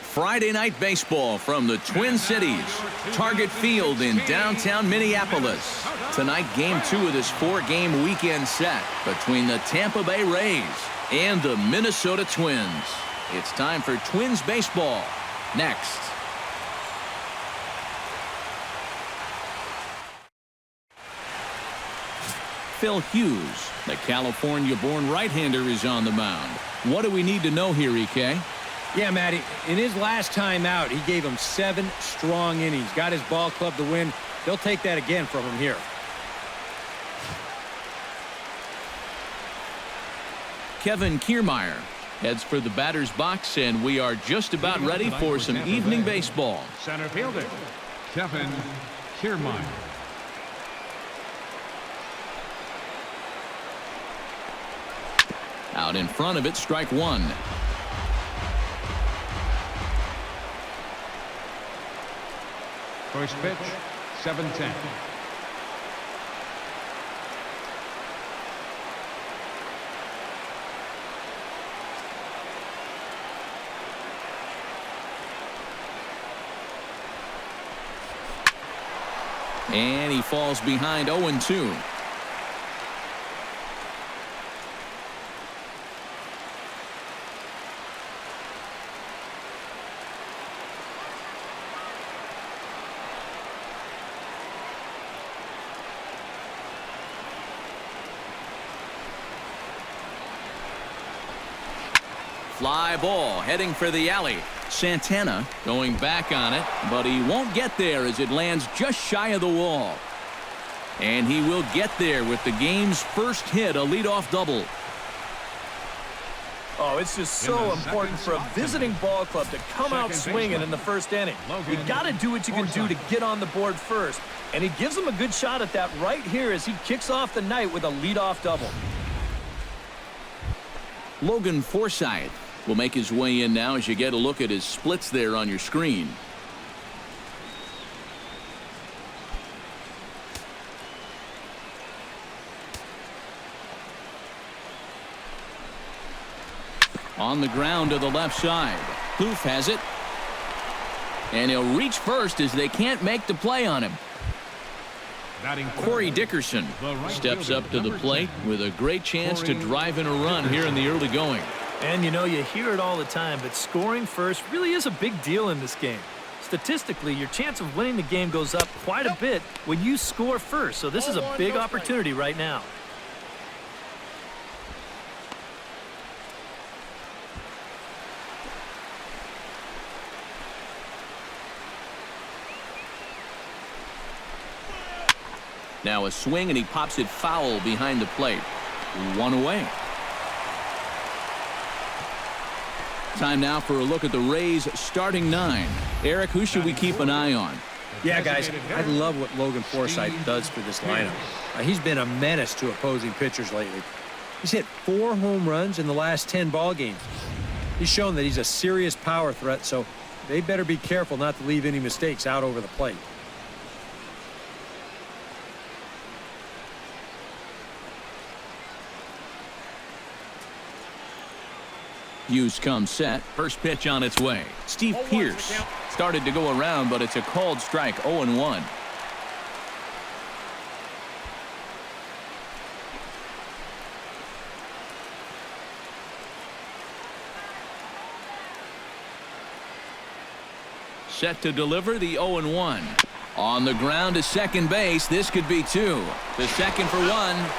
Friday night baseball from the Twin Cities, Target Field in downtown Minneapolis. Tonight, Game 2 of this 4-game weekend set between the Tampa Bay Rays and the Minnesota Twins. It's time for Twins baseball. Next. Phil Hughes, the California-born right-hander, is on the mound. What do we need to know here, EK? Yeah, Matty, in his last time out, he gave him 7 strong innings. Got his ball club to win. They'll take that again from him here. Kevin Kiermaier heads for the batter's box, and we are just about ready for some evening baseball. Center fielder, Kevin Kiermaier. Out in front of it, strike one. First pitch, 7-10. And he falls behind 0-2. Fly ball heading for the alley. Santana going back on it, but he won't get there as it lands just shy of the wall. And he will get there with the game's first hit, a leadoff double. Oh, it's just so important for a visiting ball club to come out swinging in the first inning. You got to do what you can do to get on the board first. And he gives him a good shot at that right here as he kicks off the night with a leadoff double. Logan Forsythe will make his way in now as you get a look at his splits there on your screen. On the ground to the left side. Plouffe has it. And he'll reach first as they can't make the play on him. Corey Dickerson steps up to the plate with a great chance to drive in a run here in the early going. And you know, you hear it all the time, but scoring first really is a big deal in this game. Statistically, your chance of winning the game goes up quite a bit when you score first. So this is a big opportunity right now. Now a swing, and he pops it foul behind the plate. 1 away. Time now for a look at the Rays' starting 9. Eric, who should we keep an eye on? Yeah, guys, I love what Logan Forsythe does for this lineup. He's been a menace to opposing pitchers lately. He's hit 4 home runs in the last 10 ball games. He's shown that he's a serious power threat, so they better be careful not to leave any mistakes out over the plate. Hughes comes set. First pitch on its way. Steve Pearce started to go around, but it's a called strike. 0-1. Set to deliver the 0-1. On the ground to second base. This could be 2. The second for 1.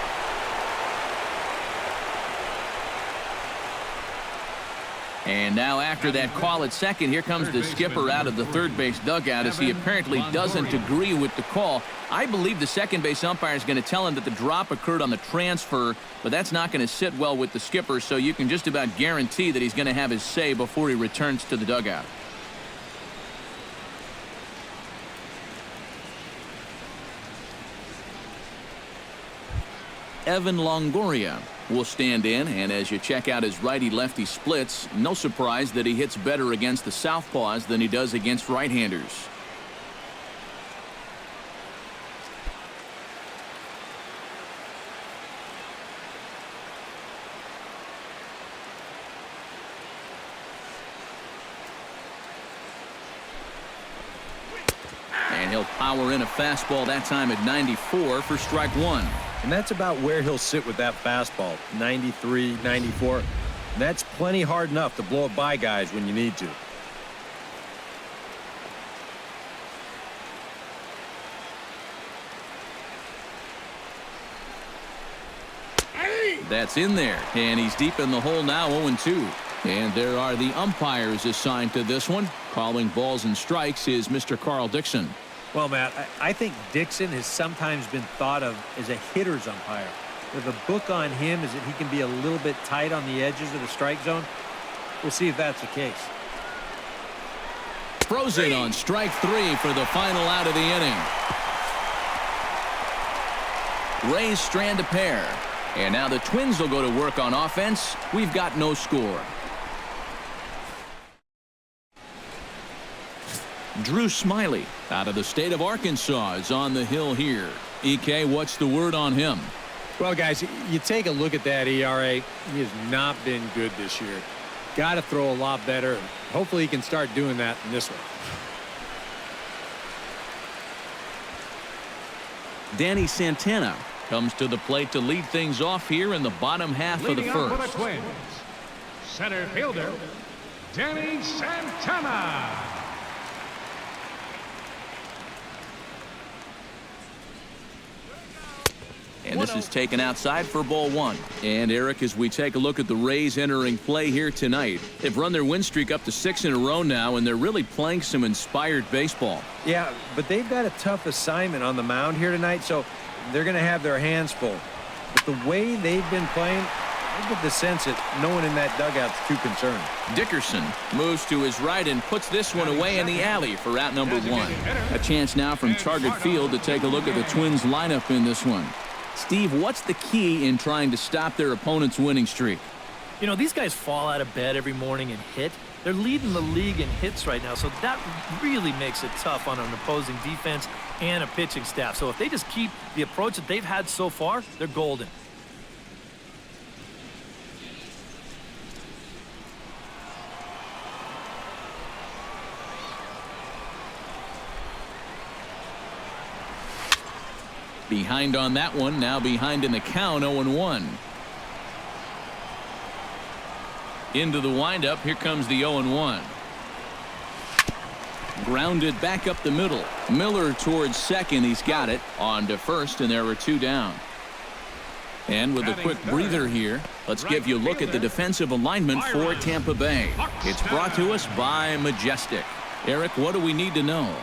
And now after that call at second, here comes the skipper out of the third base dugout as he apparently doesn't agree with the call. I believe the second base umpire is going to tell him that the drop occurred on the transfer, but that's not going to sit well with the skipper, so you can just about guarantee that he's going to have his say before he returns to the dugout. Evan Longoria will stand in, and as you check out his righty-lefty splits, no surprise that he hits better against the southpaws than he does against right-handers. And he'll power in a fastball that time at 94 for strike one. And that's about where he'll sit with that fastball, 93, 94. That's plenty hard enough to blow it by guys when you need to. That's in there, and he's deep in the hole now, 0-2. And there are the umpires assigned to this one. Calling balls and strikes is Mr. Carl Dixon. Well, Matt, I think Dixon has sometimes been thought of as a hitter's umpire. The book on him is that he can be a little bit tight on the edges of the strike zone. We'll see if that's the case. Frozen on strike three for the final out of the inning. Rays strand a pair. And now the Twins will go to work on offense. We've got no score. Drew Smiley out of the state of Arkansas is on the hill here. EK, what's the word on him? Well, guys, you take a look at that ERA. He has not been good this year. Got to throw a lot better. And hopefully he can start doing that in this one. Danny Santana comes to the plate to lead things off here in the bottom half of the Leading up for the first. Twins, center fielder, Danny Santana. And this is taken outside for ball one. And Eric, as we take a look at the Rays entering play here tonight, they've run their win streak up to 6 in a row now, and they're really playing some inspired baseball. Yeah, but they've got a tough assignment on the mound here tonight, so they're going to have their hands full. But the way they've been playing, I get the sense that no one in that dugout's too concerned. Dickerson moves to his right and puts this one away in the alley for out number one. A chance now from Target Field to take a look at the Twins lineup in this one. Steve, what's the key in trying to stop their opponent's winning streak? You know, these guys fall out of bed every morning and hit. They're leading the league in hits right now, so that really makes it tough on an opposing defense and a pitching staff. So if they just keep the approach that they've had so far, they're golden. Behind on that one, now behind in the count, 0-1. Into the windup, here comes the 0-1. Grounded back up the middle. Miller towards second, he's got it. On to first, and there were two down. And with a quick breather here, let's give you a look at the defensive alignment for Tampa Bay. It's brought to us by Majestic. Eric, what do we need to know?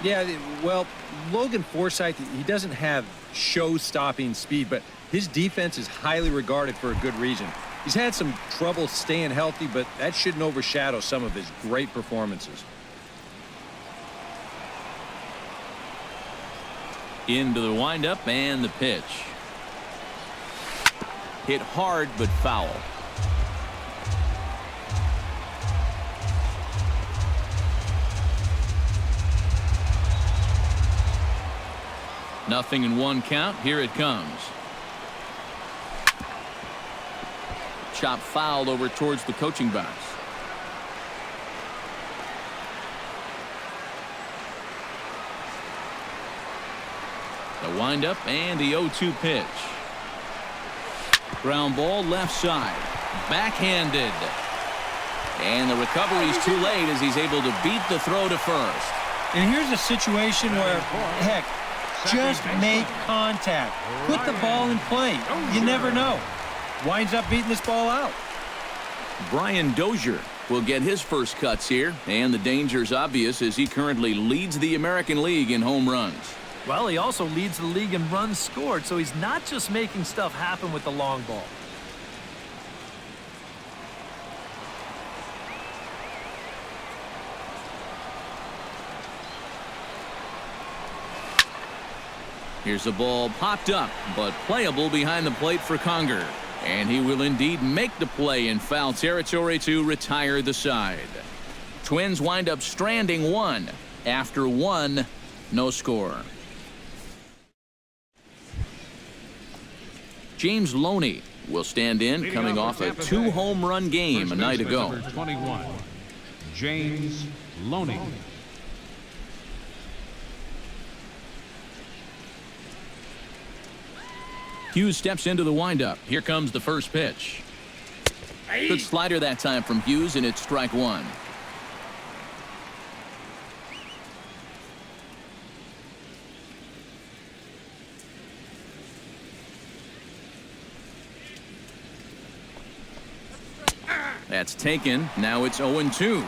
Yeah, well, Logan Forsythe, he doesn't have show-stopping speed, but his defense is highly regarded for a good reason. He's had some trouble staying healthy, but that shouldn't overshadow some of his great performances. Into the windup and the pitch. Hit hard but foul. Nothing in one count. Here it comes. Chop fouled over towards the coaching box. The windup and the 0-2 pitch. Ground ball left side. Backhanded. And the recovery's too late as he's able to beat the throw to first. And here's a situation where, heck, just make contact. Put the ball in play. You never know. Winds up beating this ball out. Brian Dozier will get his first cuts here, and the danger's obvious as he currently leads the American League in home runs. Well, he also leads the league in runs scored, so he's not just making stuff happen with the long ball. Here's a ball popped up, but playable behind the plate for Conger. And he will indeed make the play in foul territory to retire the side. Twins wind up stranding one. After one, no score. James Loney will stand in, coming off a 2-home run game a night ago. Number 21, James Loney. Hughes steps into the windup. Here comes the first pitch. Good slider that time from Hughes, and it's strike one. That's taken. Now it's 0-2.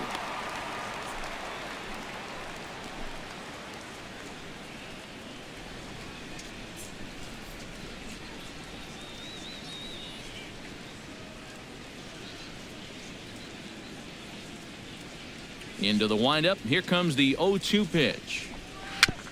Into the windup. Here comes the 0-2 pitch.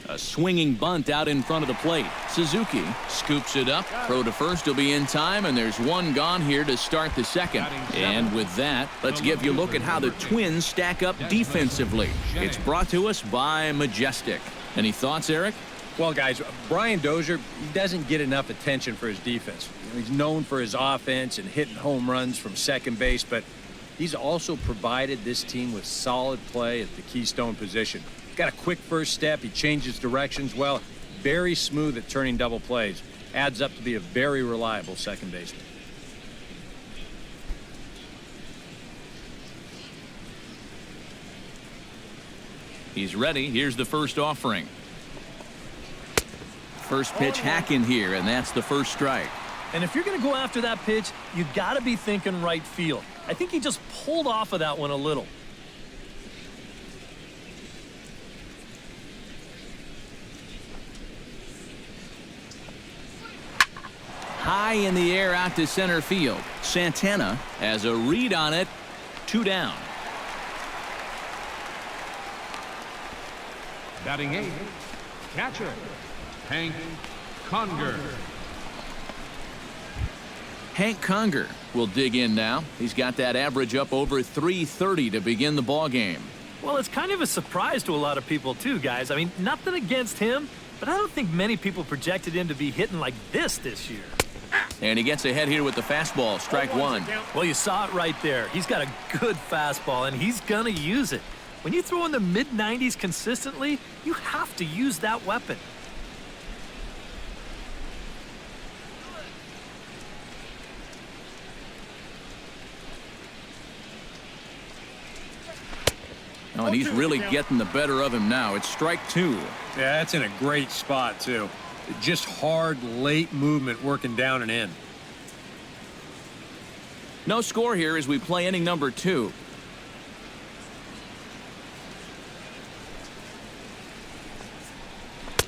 A swinging bunt out in front of the plate. Suzuki scoops it up. Throw to first will be in time, and there's one gone here to start the second. And with that, let's give you a look at how the Twins stack up defensively. It's brought to us by Majestic. Any thoughts, Eric? Well, guys, Brian Dozier, he doesn't get enough attention for his defense. He's known for his offense and hitting home runs from second base, but he's also provided this team with solid play at the keystone position. Got a quick first step. He changes directions well. Very smooth at turning double plays. Adds up to be a very reliable second baseman. He's ready. Here's the first offering. First pitch hacking here, and that's the first strike. And if you're going to go after that pitch, you got to be thinking right field. I think he just pulled off of that one a little. High in the air out to center field. Santana has a read on it. 2 down. Batting 8, catcher, Hank Conger. Hank Conger will dig in now. He's got that average up over 330 to begin the ball game. Well, it's kind of a surprise to a lot of people too, guys. I mean, nothing against him, but I don't think many people projected him to be hitting like this year. And he gets ahead here with the fastball. Strike one. Well, you saw it right there. He's got a good fastball, and he's going to use it. When you throw in the mid-90s consistently, you have to use that weapon. Oh, and he's really getting the better of him now. It's strike two. Yeah, that's in a great spot, too. Just hard, late movement working down and in. No score here as we play inning number 2.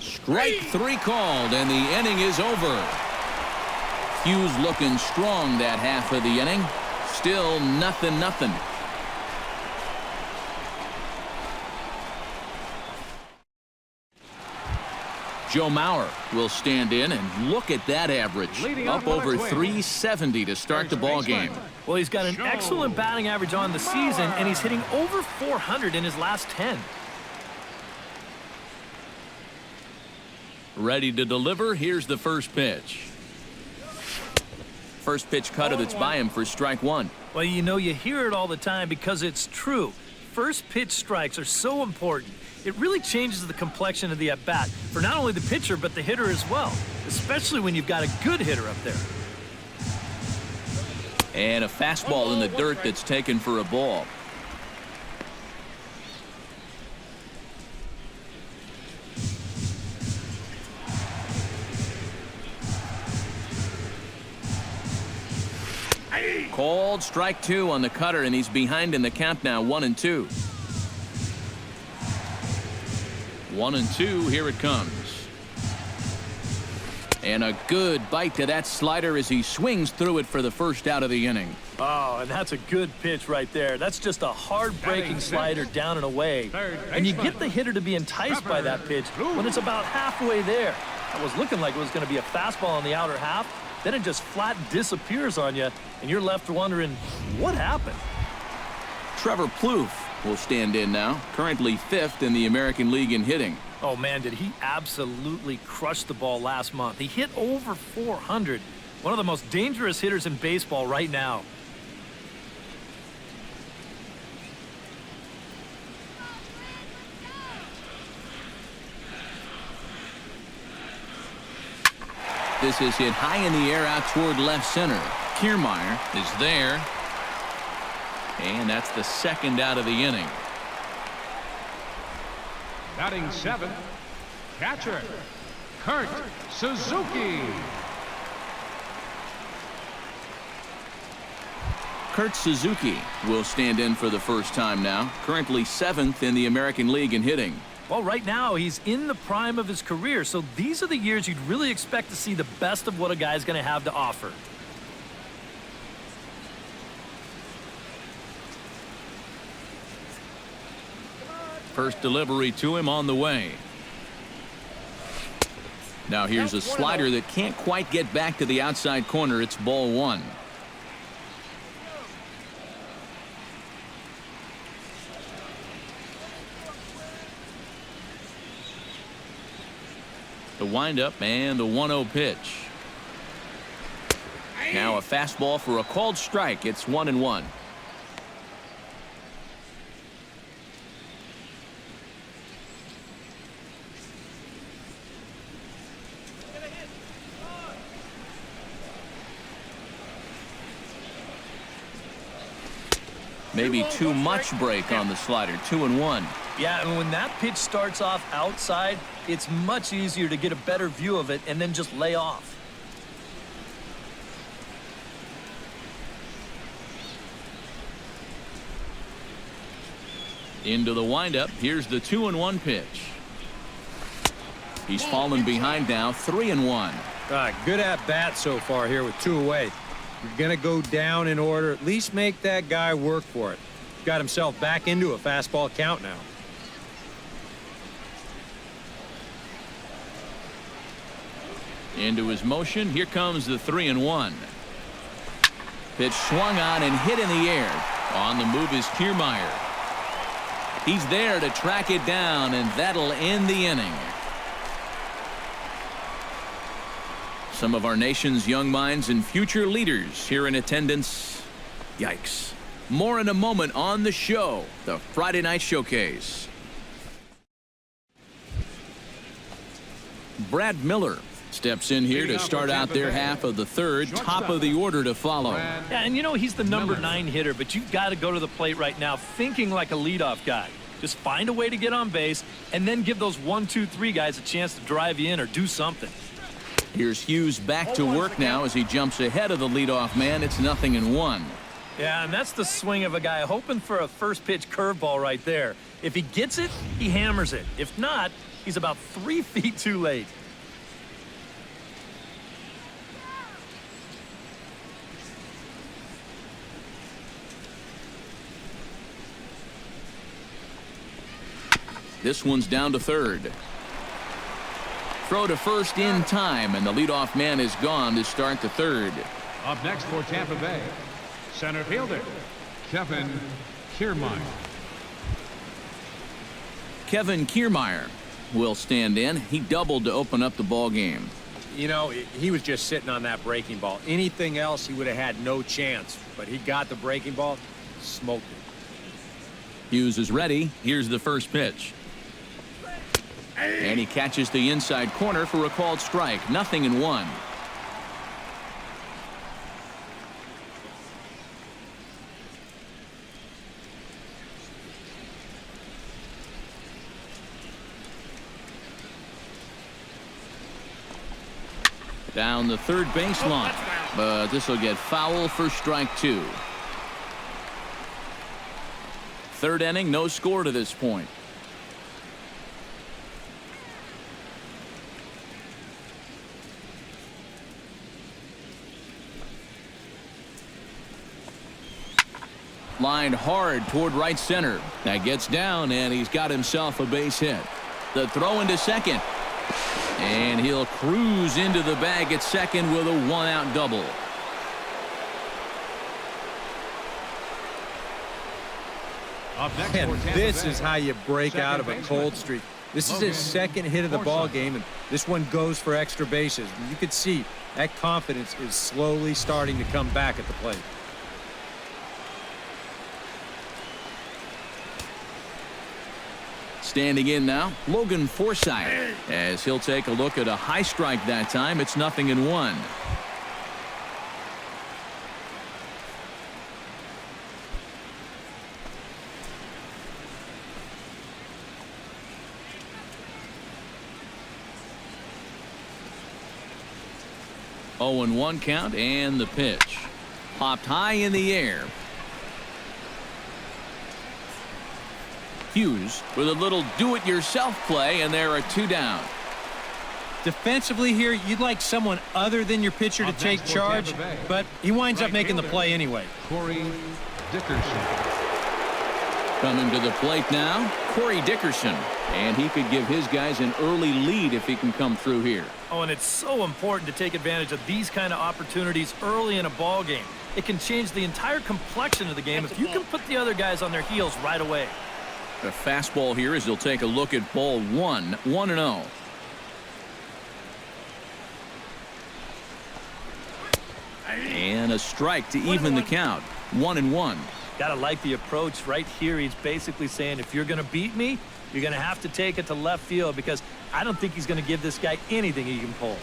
Strike 3 called, and the inning is over. Hughes looking strong that half of the inning. Still nothing. Joe Mauer will stand in, and look at that average. Up over 370 to start the ball game. Well, he's got an excellent batting average on the season, and he's hitting over 400 in his last 10. Ready to deliver. Here's the first pitch. First pitch cutter that's by him for strike one. Well, you know, you hear it all the time because it's true. First pitch strikes are so important. It really changes the complexion of the at-bat for not only the pitcher, but the hitter as well, especially when you've got a good hitter up there. And a fastball in the dirt that's taken for a ball. Called strike 2 on the cutter, and he's behind in the count now. 1-2. 1-2. Here it comes. And a good bite to that slider as he swings through it for the first out of the inning. Oh, and that's a good pitch right there. That's just a hard-breaking slider down and away. And you get the hitter to be enticed by that pitch when it's about halfway there. That was looking like it was going to be a fastball on the outer half. Then it just flat disappears on you, and you're left wondering, what happened? Trevor Plouffe will stand in now, currently 5th in the American League in hitting. Oh, man, did he absolutely crush the ball last month. He hit over 400. One of the most dangerous hitters in baseball right now. This is hit high in the air out toward left center. Kiermaier is there. And that's the second out of the inning. Batting seventh, catcher, Kurt Suzuki. Kurt Suzuki will stand in for the first time now. Currently 7th in the American League in hitting. Well, right now, he's in the prime of his career, so these are the years you'd really expect to see the best of what a guy's going to have to offer. First delivery to him on the way. Now here's a slider that can't quite get back to the outside corner. It's ball one. The windup and the 1-0 pitch. Now a fastball for a called strike. It's 1-1. Maybe too much break on the slider. 2-1. Yeah, and when that pitch starts off outside, it's much easier to get a better view of it and then just lay off. Into the windup. Here's the 2-1 pitch. He's fallen behind now. 3-1. Good at bat so far here with 2 away. You're going to go down in order. At least make that guy work for it. Got himself back into a fastball count now. Into his motion. Here comes the 3-1. Pitch swung on and hit in the air. On the move is Kiermaier. He's there to track it down, and that'll end the inning. Some of our nation's young minds and future leaders here in attendance. Yikes. More in a moment on the show, the Friday Night Showcase. Brad Miller steps in here to start out their half of the third. Top of the order to follow. Yeah, and you know he's the number 9 hitter, but you've got to go to the plate right now thinking like a leadoff guy. Just find a way to get on base and then give those 1, 2, 3 guys a chance to drive you in or do something. Here's Hughes back to work now as he jumps ahead of the leadoff man. It's 0-1. Yeah, and that's the swing of a guy hoping for a first pitch curveball right there. If he gets it, he hammers it. If not, he's about 3 feet too late. This one's down to third. Throw to first in time, and the leadoff man is gone to start the third. Up next for Tampa Bay, center fielder, Kevin Kiermaier. Kevin Kiermaier will stand in. He doubled to open up the ball game. You know, he was just sitting on that breaking ball. Anything else, he would have had no chance. But he got the breaking ball, smoked it. Hughes is ready. Here's the first pitch. And he catches the inside corner for a called strike. 0-1. Down the third baseline, but this will get foul for strike 2. Third inning, no score to this point. Lined hard toward right center. That gets down, and he's got himself a base hit. The throw into second. And he'll cruise into the bag at second with a 1-out double. And this is how you break out of a cold streak. This is his second hit of the ball game, and this one goes for extra bases. You can see that confidence is slowly starting to come back at the plate. Standing in now, Logan Forsythe. As he'll take a look at a high strike that time, it's 0-1. Oh, and 1 count, and the pitch. Popped high in the air. Hughes with a little do-it-yourself play, and there are 2 down. Defensively here, you'd like someone other than your pitcher to take charge, but he winds up making the play anyway. Corey Dickerson. Coming to the plate now, Corey Dickerson. And he could give his guys an early lead if he can come through here. Oh, and it's so important to take advantage of these kind of opportunities early in a ball game. It can change the entire complexion of the game if you can put the other guys on their heels right away. The fastball here as he'll take a look at ball 1, 1-0. And a strike to even the count, 1-1. Gotta like the approach right here. He's basically saying, if you're gonna beat me, you're gonna have to take it to left field, because I don't think he's gonna give this guy anything he can pull.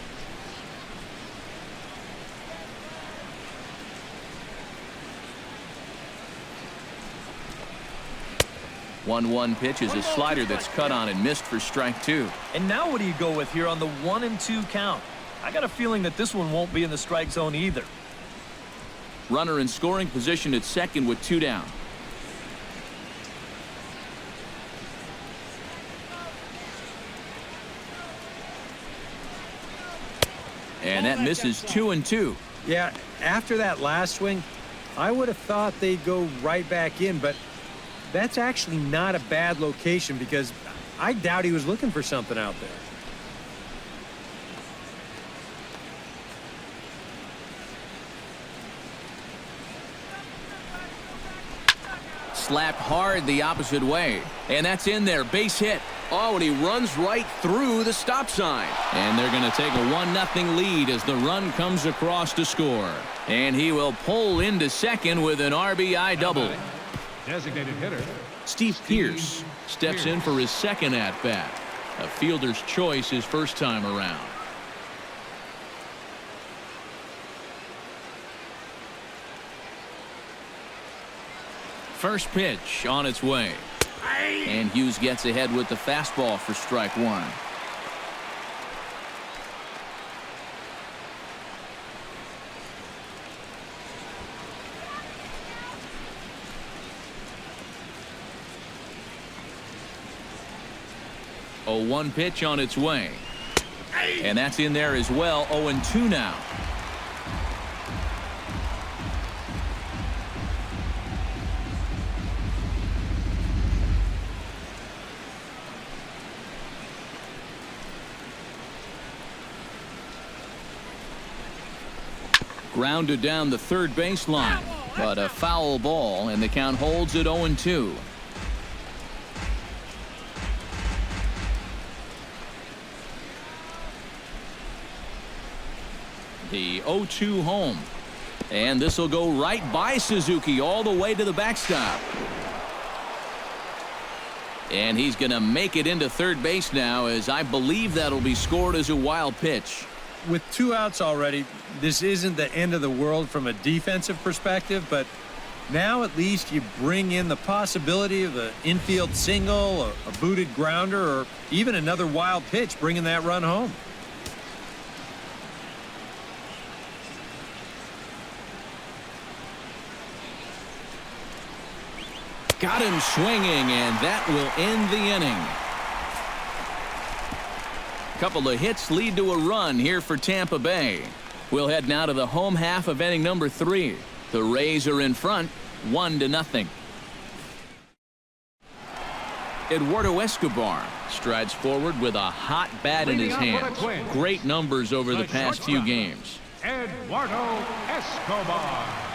One pitch is a slider that's cut on and missed for strike 2. And now what do you go with here on the 1-2 count? I got a feeling that this one won't be in the strike zone either. Runner in scoring position at second with 2 down. And that misses 2-2. Yeah, after that last swing, I would have thought they'd go right back in, but that's actually not a bad location because I doubt he was looking for something out there. Slapped hard the opposite way. And that's in there. Base hit. Oh, and he runs right through the stop sign. And they're going to take a 1-0 lead as the run comes across to score. And he will pull into second with an RBI double. Designated hitter. Steve Pearce steps in for his second at-bat. A fielder's choice his first time around. First pitch on its way. And Hughes gets ahead with the fastball for strike 1. A 1 pitch on its way. And that's in there as well. 0-2 now. Grounded down the third baseline, but a foul ball, and the count holds at 0-2. The 0-2 home, and this will go right by Suzuki all the way to the backstop. And he's going to make it into third base now, as I believe that'll be scored as a wild pitch. With 2 outs already, this isn't the end of the world from a defensive perspective, but now at least you bring in the possibility of an infield single, a booted grounder, or even another wild pitch bringing that run home. Got him swinging, and that will end the inning. Couple of hits lead to a run here for Tampa Bay. We'll head now to the home half of inning number 3. The Rays are in front, 1-0. Eduardo Escobar strides forward with a hot bat in his hands. Great numbers over the past few games. Eduardo Escobar.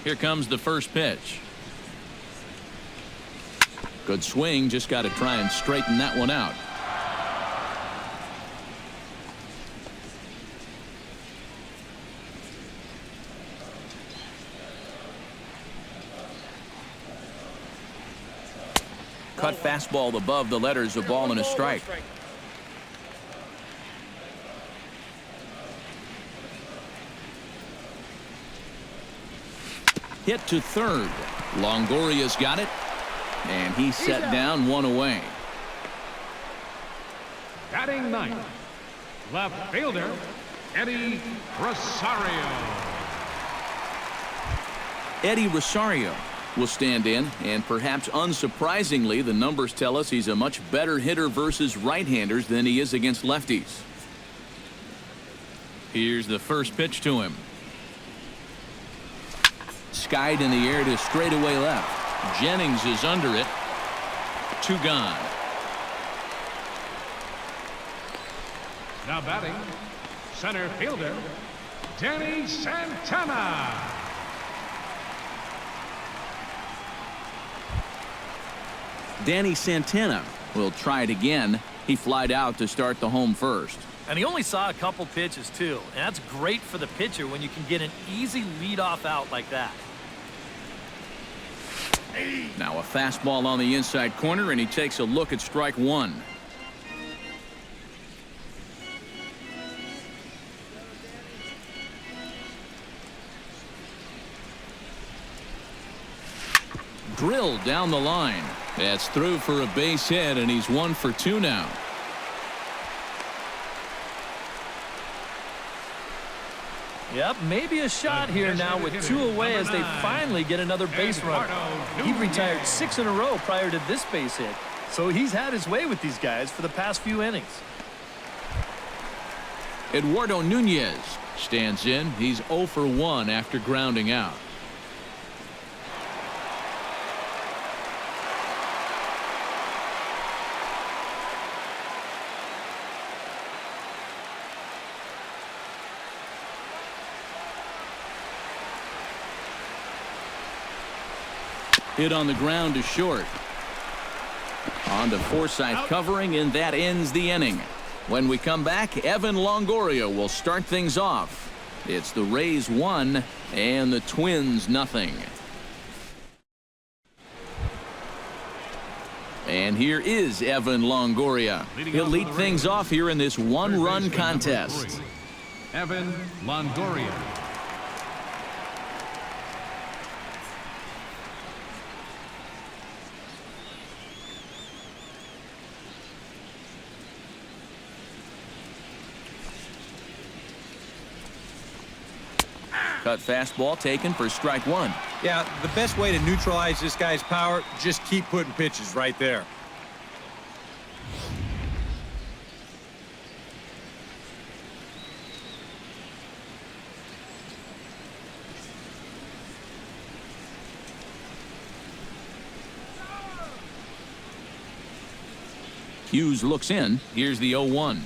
Here comes the first pitch. Good swing, just got to try and straighten that one out. cut fastball above the letters, a ball and a strike. Hit to third. Longoria's got it, and he's set down, one away. Batting ninth, left fielder, Eddie Rosario. Eddie Rosario will stand in, and perhaps unsurprisingly, the numbers tell us he's a much better hitter versus right-handers than he is against lefties. Here's the first pitch to him. Skied in the air to straightaway left. Jennings is under it. 2 gone. Now batting, center fielder, Danny Santana. Danny Santana will try it again. He flied out to start the home first. And he only saw a couple pitches, too. And that's great for the pitcher when you can get an easy leadoff out like that. Now a fastball on the inside corner, and he takes a look at strike one. Drilled down the line. That's through for a base hit, and he's 1 for 2 now. Yep, maybe a shot here now with 2 away as they finally get another base runner. He retired 6 in a row prior to this base hit, so he's had his way with these guys for the past few innings. Eduardo Nunez stands in. He's 0 for 1 after grounding out. Hit on the ground to short. On to Forsythe covering, and that ends the inning. When we come back, Evan Longoria will start things off. It's the Rays 1 and the Twins 0. And here is Evan Longoria. He'll lead things off here in this one-run contest. Evan Longoria. Cut fastball taken for strike one. Yeah, the best way to neutralize this guy's power, just keep putting pitches right there. Hughes looks in. Here's the 0-1.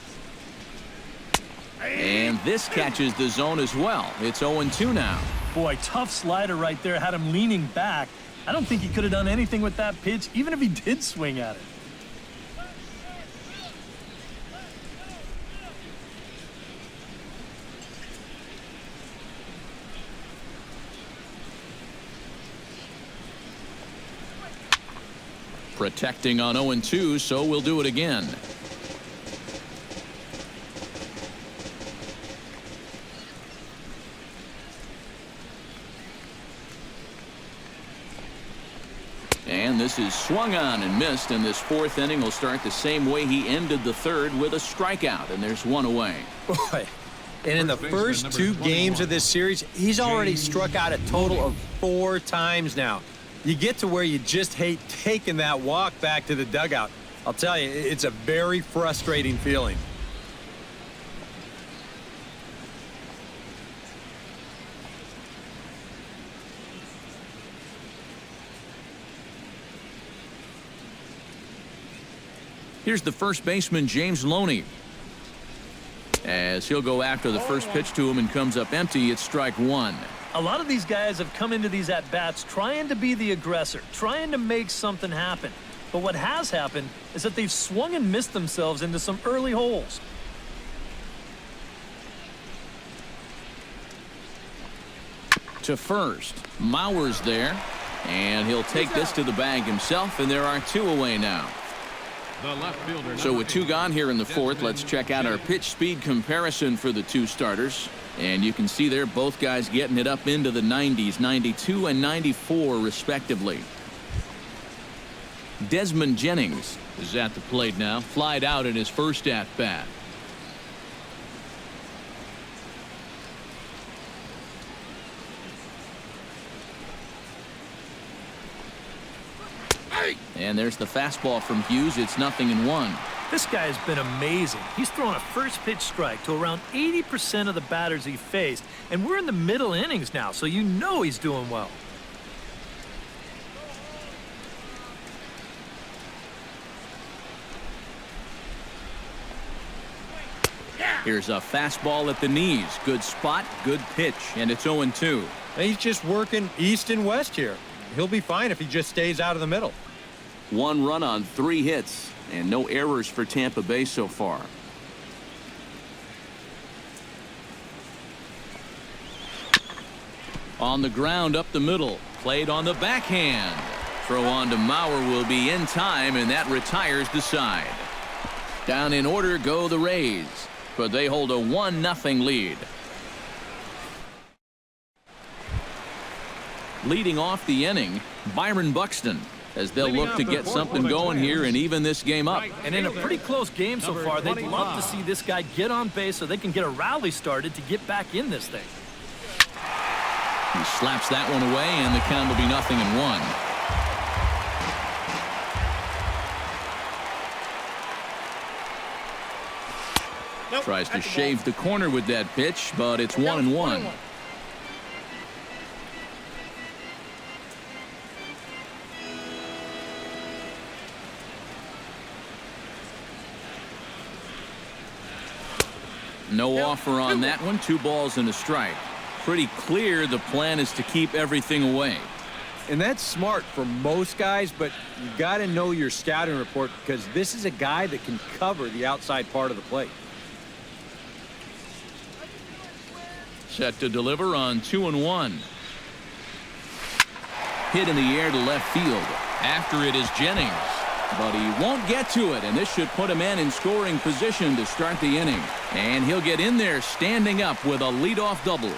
And this catches the zone as well. It's 0-2 now. Boy, tough slider right there. Had him leaning back. I don't think he could have done anything with that pitch, even if he did swing at it. Protecting on 0-2, so we'll do it again. And this is swung on and missed, and this 4th inning will start the same way he ended the 3rd, with a strikeout, and there's 1 away. Boy, and in the first 2 games of this series, he's already struck out a total of 4 times now. You get to where you just hate taking that walk back to the dugout. I'll tell you, it's a very frustrating feeling. Here's the first baseman, James Loney. As he'll go after the first pitch to him and comes up empty, it's strike one. A lot of these guys have come into these at-bats trying to be the aggressor, trying to make something happen. But what has happened is that they've swung and missed themselves into some early holes. To first. Mauer's there. And he'll take this to the bag himself, and there are 2 away now. The left fielder. So with 2 gone here in the 4th, let's check out our pitch speed comparison for the 2 starters. And you can see there both guys getting it up into the 90s, 92 and 94 respectively. Desmond Jennings is at the plate now, flied out in his first at-bat. And there's the fastball from Hughes. It's 0-1. This guy has been amazing. He's thrown a first pitch strike to around 80% of the batters he faced, and we're in the middle innings now, so you know he's doing well. Here's a fastball at the knees. Good spot, good pitch, and it's 0-2. He's just working east and west here. He'll be fine if he just stays out of the middle. 1 run on 3 hits, and no errors for Tampa Bay so far. On the ground up the middle, played on the backhand. Throw on to Mauer will be in time, and that retires the side. Down in order go the Rays, but they hold a 1-0 lead. Leading off the inning, Byron Buxton, as they'll look to get something going here and even this game up. And in a pretty close game so far, they'd love to see this guy get on base so they can get a rally started to get back in this thing. He slaps that one away, and the count will be 0-1. Tries to shave the corner with that pitch, but it's 1-1. No offer on that one. 2 balls and a strike. Pretty clear the plan is to keep everything away. And that's smart for most guys, but you got to know your scouting report because this is a guy that can cover the outside part of the plate. Set to deliver on 2-1. Hit in the air to left field. After it is Jennings. But he won't get to it, and this should put a man in scoring position to start the inning. And he'll get in there standing up with a leadoff double.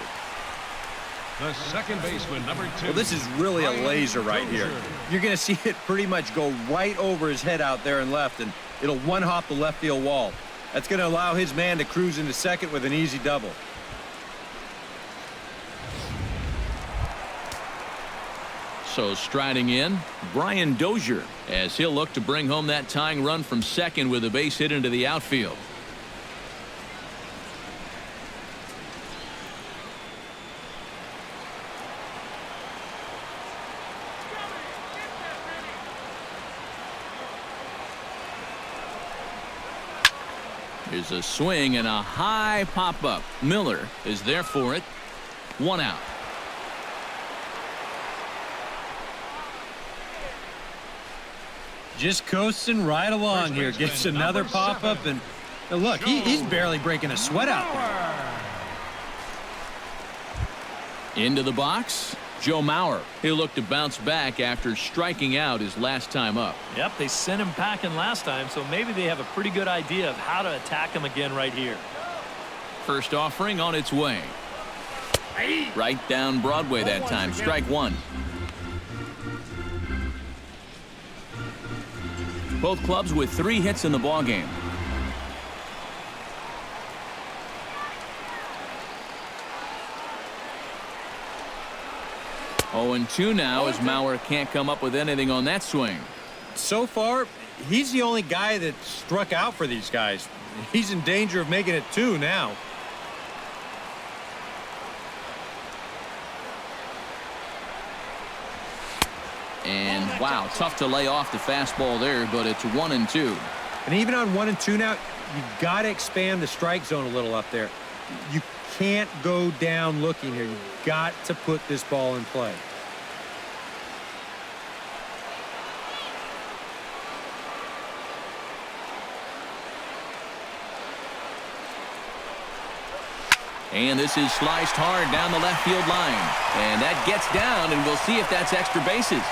The second baseman, number 2. Well, this is really a laser right here. You're going to see it pretty much go right over his head out there and left, and it'll one-hop the left field wall. That's going to allow his man to cruise into second with an easy double. So striding in, Brian Dozier, as he'll look to bring home that tying run from second with a base hit into the outfield. Here's a swing and a high pop-up. Miller is there for it. 1 out. Just coasting right along here. Gets another pop-up, and look, he's barely breaking a sweat out there. Into the box, Joe Mauer. He'll look to bounce back after striking out his last time up. Yep, they sent him packing last time, so maybe they have a pretty good idea of how to attack him again right here. First offering on its way. Right down Broadway that time. Strike 1. Both clubs with 3 hits in the ballgame. Oh, and 2 now as Mauer can't come up with anything on that swing. So far, he's the only guy that struck out for these guys. He's in danger of making it 2 now. And wow, tough to lay off the fastball there, but it's 1-2. And even on 1-2 now, you got to expand the strike zone a little up there. You can't go down looking here. You got to put this ball in play. And this is sliced hard down the left field line. And that gets down, and we'll see if that's extra bases.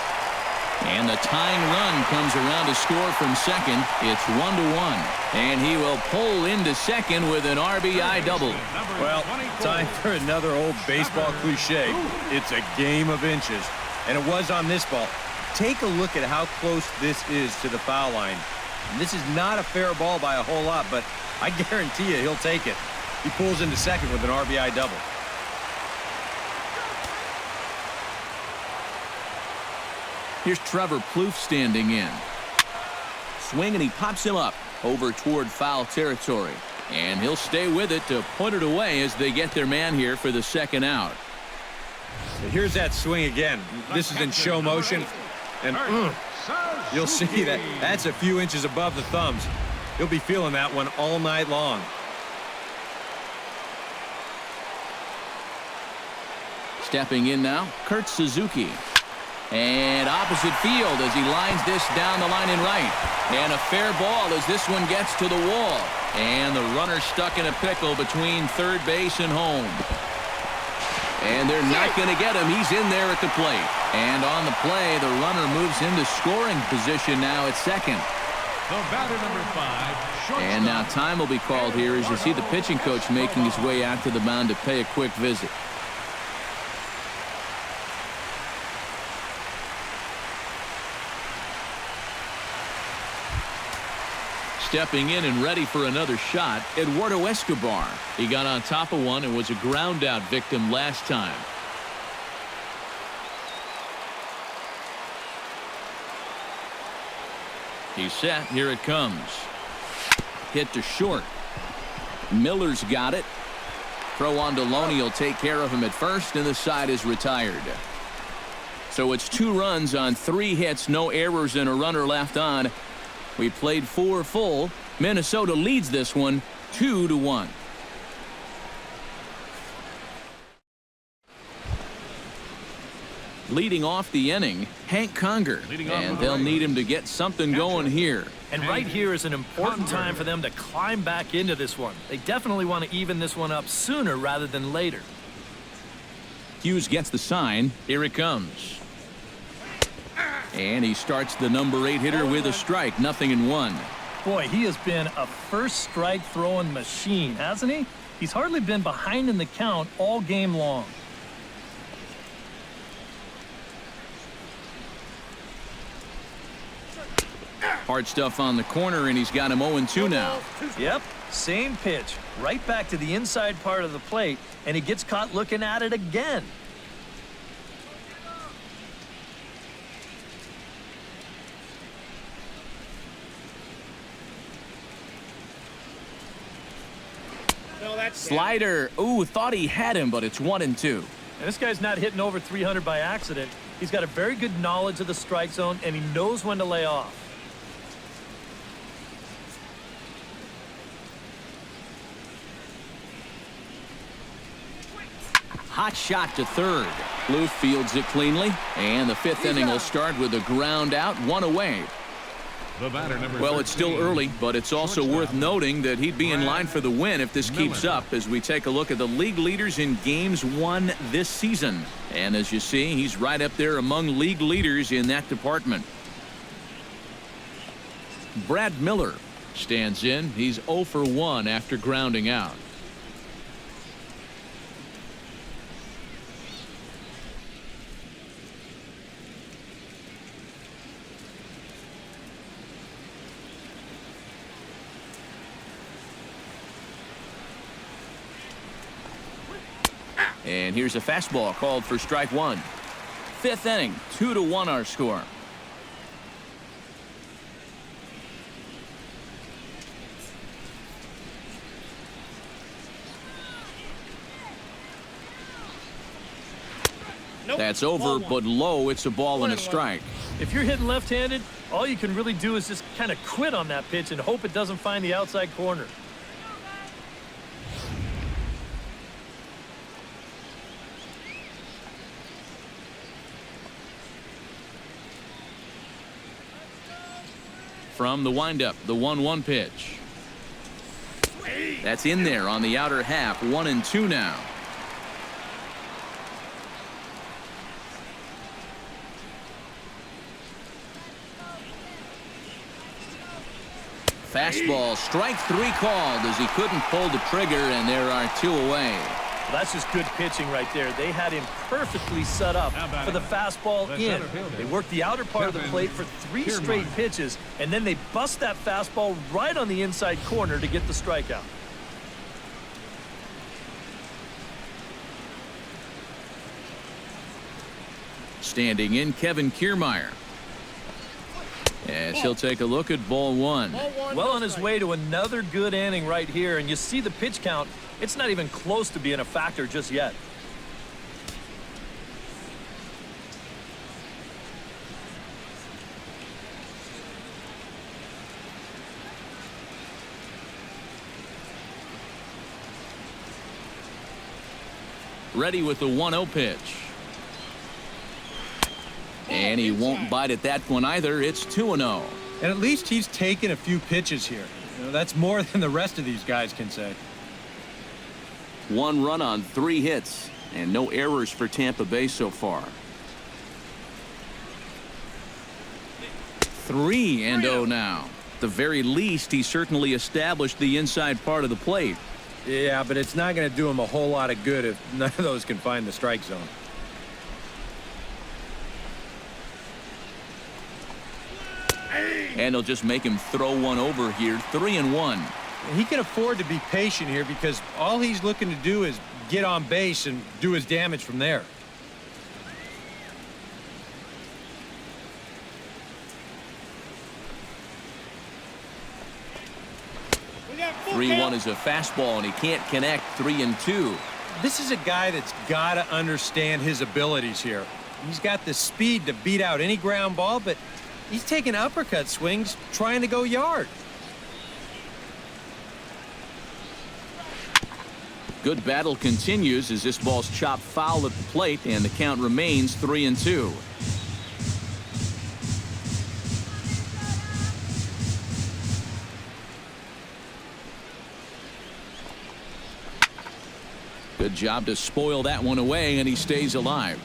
And the tying run comes around to score from second. It's 1-1. And he will pull into second with an RBI double. Well, time for another old baseball cliche. It's a game of inches. And it was on this ball. Take a look at how close this is to the foul line. And this is not a fair ball by a whole lot, but I guarantee you he'll take it. He pulls into second with an RBI double. Here's Trevor Plouffe standing in. Swing, and he pops him up over toward foul territory. And he'll stay with it to put it away as they get their man here for the second out. Here's that swing again. This is in show motion. And you'll see that that's a few inches above the thumbs. He'll be feeling that one all night long. Stepping in now, Kurt Suzuki. And opposite field as he lines this down the line in right. And a fair ball as this one gets to the wall. And the runner stuck in a pickle between third base and home. And they're not going to get him. He's in there at the plate. And on the play, the runner moves into scoring position now at second. The batter, number 5, shortstop. And now time will be called here as you see the pitching coach making his way out to the mound to pay a quick visit. Stepping in and ready for another shot, Eduardo Escobar. He got on top of one and was a ground out victim last time. He's set. Here it comes. Hit to short. Miller's got it. Throw on Deloney will take care of him at first, and the side is retired. So it's 2 runs on 3 hits, no errors, and a runner left on. We played 4 full. Minnesota leads this one 2-1. Leading off the inning, Hank Conger. And they'll need him to get something going here. And right here is an important time for them to climb back into this one. They definitely want to even this one up sooner rather than later. Hughes gets the sign. Here it comes. And he starts the number 8 hitter with a strike, 0-1. Boy, he has been a first strike throwing machine, hasn't he? He's hardly been behind in the count all game long. Hard stuff on the corner, and he's got him 0-2 now. Yep, same pitch. Right back to the inside part of the plate, and he gets caught looking at it again. Slider. Ooh, thought he had him, but it's 1-2. And this guy's not hitting over 300 by accident. He's got a very good knowledge of the strike zone, and he knows when to lay off. Hot shot to third. Plouffe fields it cleanly, and the 5th inning will start with a ground out, 1 away. The batter, number Well, it's still early, but it's also worth noting that he'd be in line for the win if this keeps up as we take a look at the league leaders in games won this season. And as you see, he's right up there among league leaders in that department. Brad Miller stands in. He's 0 for 1 after grounding out. And here's a fastball called for strike 1. 5th inning, 2-1 our score. That's over, but low. It's a ball and a strike. If you're hitting left-handed, all you can really do is just kind of quit on that pitch and hope it doesn't find the outside corner. From the windup, the 1-1 pitch. That's in there on the outer half. 1-2 now. Fastball, strike 3 called as he couldn't pull the trigger, and there are 2 away. Well, that's just good pitching right there. They had him perfectly set up for the fastball in. They worked the outer part of the plate for 3 straight pitches, and then they bust that fastball right on the inside corner to get the strikeout. Standing in, Kevin Kiermaier. As he'll take a look at ball 1. Well on his way to another good inning right here, and you see the pitch count. It's not even close to being a factor just yet. Ready with the 1-0 pitch. And he won't bite at that one either. It's 2-0. And at least he's taken a few pitches here. You know, that's more than the rest of these guys can say. 1 run on 3 hits, and no errors for Tampa Bay so far. 3-0 now. At the very least, he certainly established the inside part of the plate. Yeah, but it's not going to do him a whole lot of good if none of those can find the strike zone. And he'll just make him throw one over here. 3-1. He can afford to be patient here because all he's looking to do is get on base and do his damage from there. Three 3-1 is a fastball, and he can't connect. 3-2. This is a guy that's got to understand his abilities here. He's got the speed to beat out any ground ball, but he's taking uppercut swings trying to go yard. Good battle continues as this ball's chopped foul at the plate, and the count remains 3-2. Good job to spoil that one away, and he stays alive.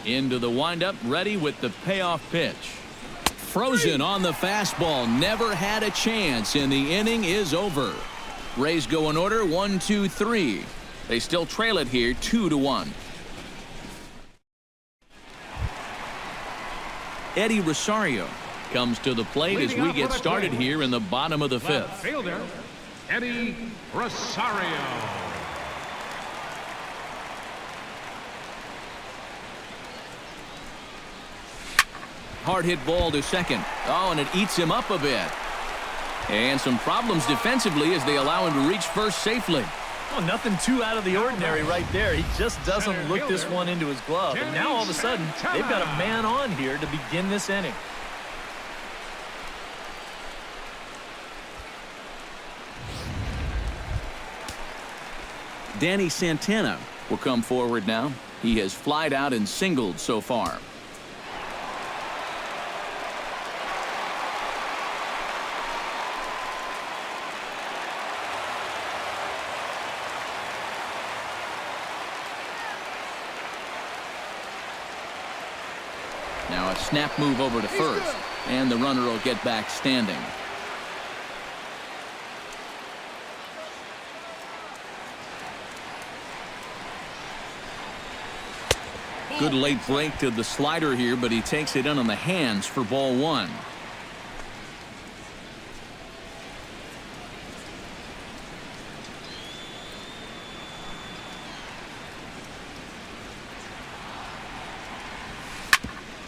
Into the windup, ready with the payoff pitch. Frozen on the fastball, never had a chance, and the inning is over. Rays go in order, 1, 2, 3. They still trail it here, 2-1. Eddie Rosario comes to the plate as we get started here in the bottom of the fifth. Fielder, Eddie Rosario. Hard hit ball to second. Oh, and it eats him up a bit. And some problems defensively as they allow him to reach first safely. Oh, nothing too out of the ordinary right there. He just doesn't look this one into his glove. And now all of a sudden, they've got a man on here to begin this inning. Danny Santana will come forward now. He has flied out and singled so far. Now a snap move over to first, and the runner will get back standing. Good late break to the slider here, but he takes it in on the hands for ball one.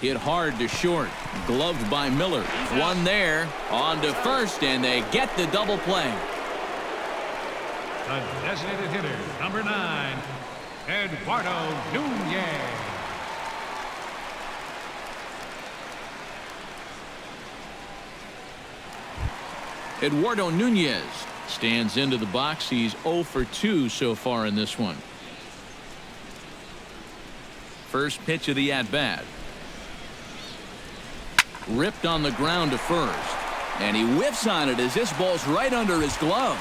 Hit hard to short, gloved by Miller. One there, on to first, and they get the double play. The designated hitter, number 9, Eduardo Nunez. Eduardo Nunez Stands into the box. He's 0 for 2 so far in this one. First pitch of the at-bat. Ripped on the ground to first. And he whiffs on it as this ball's right under his glove.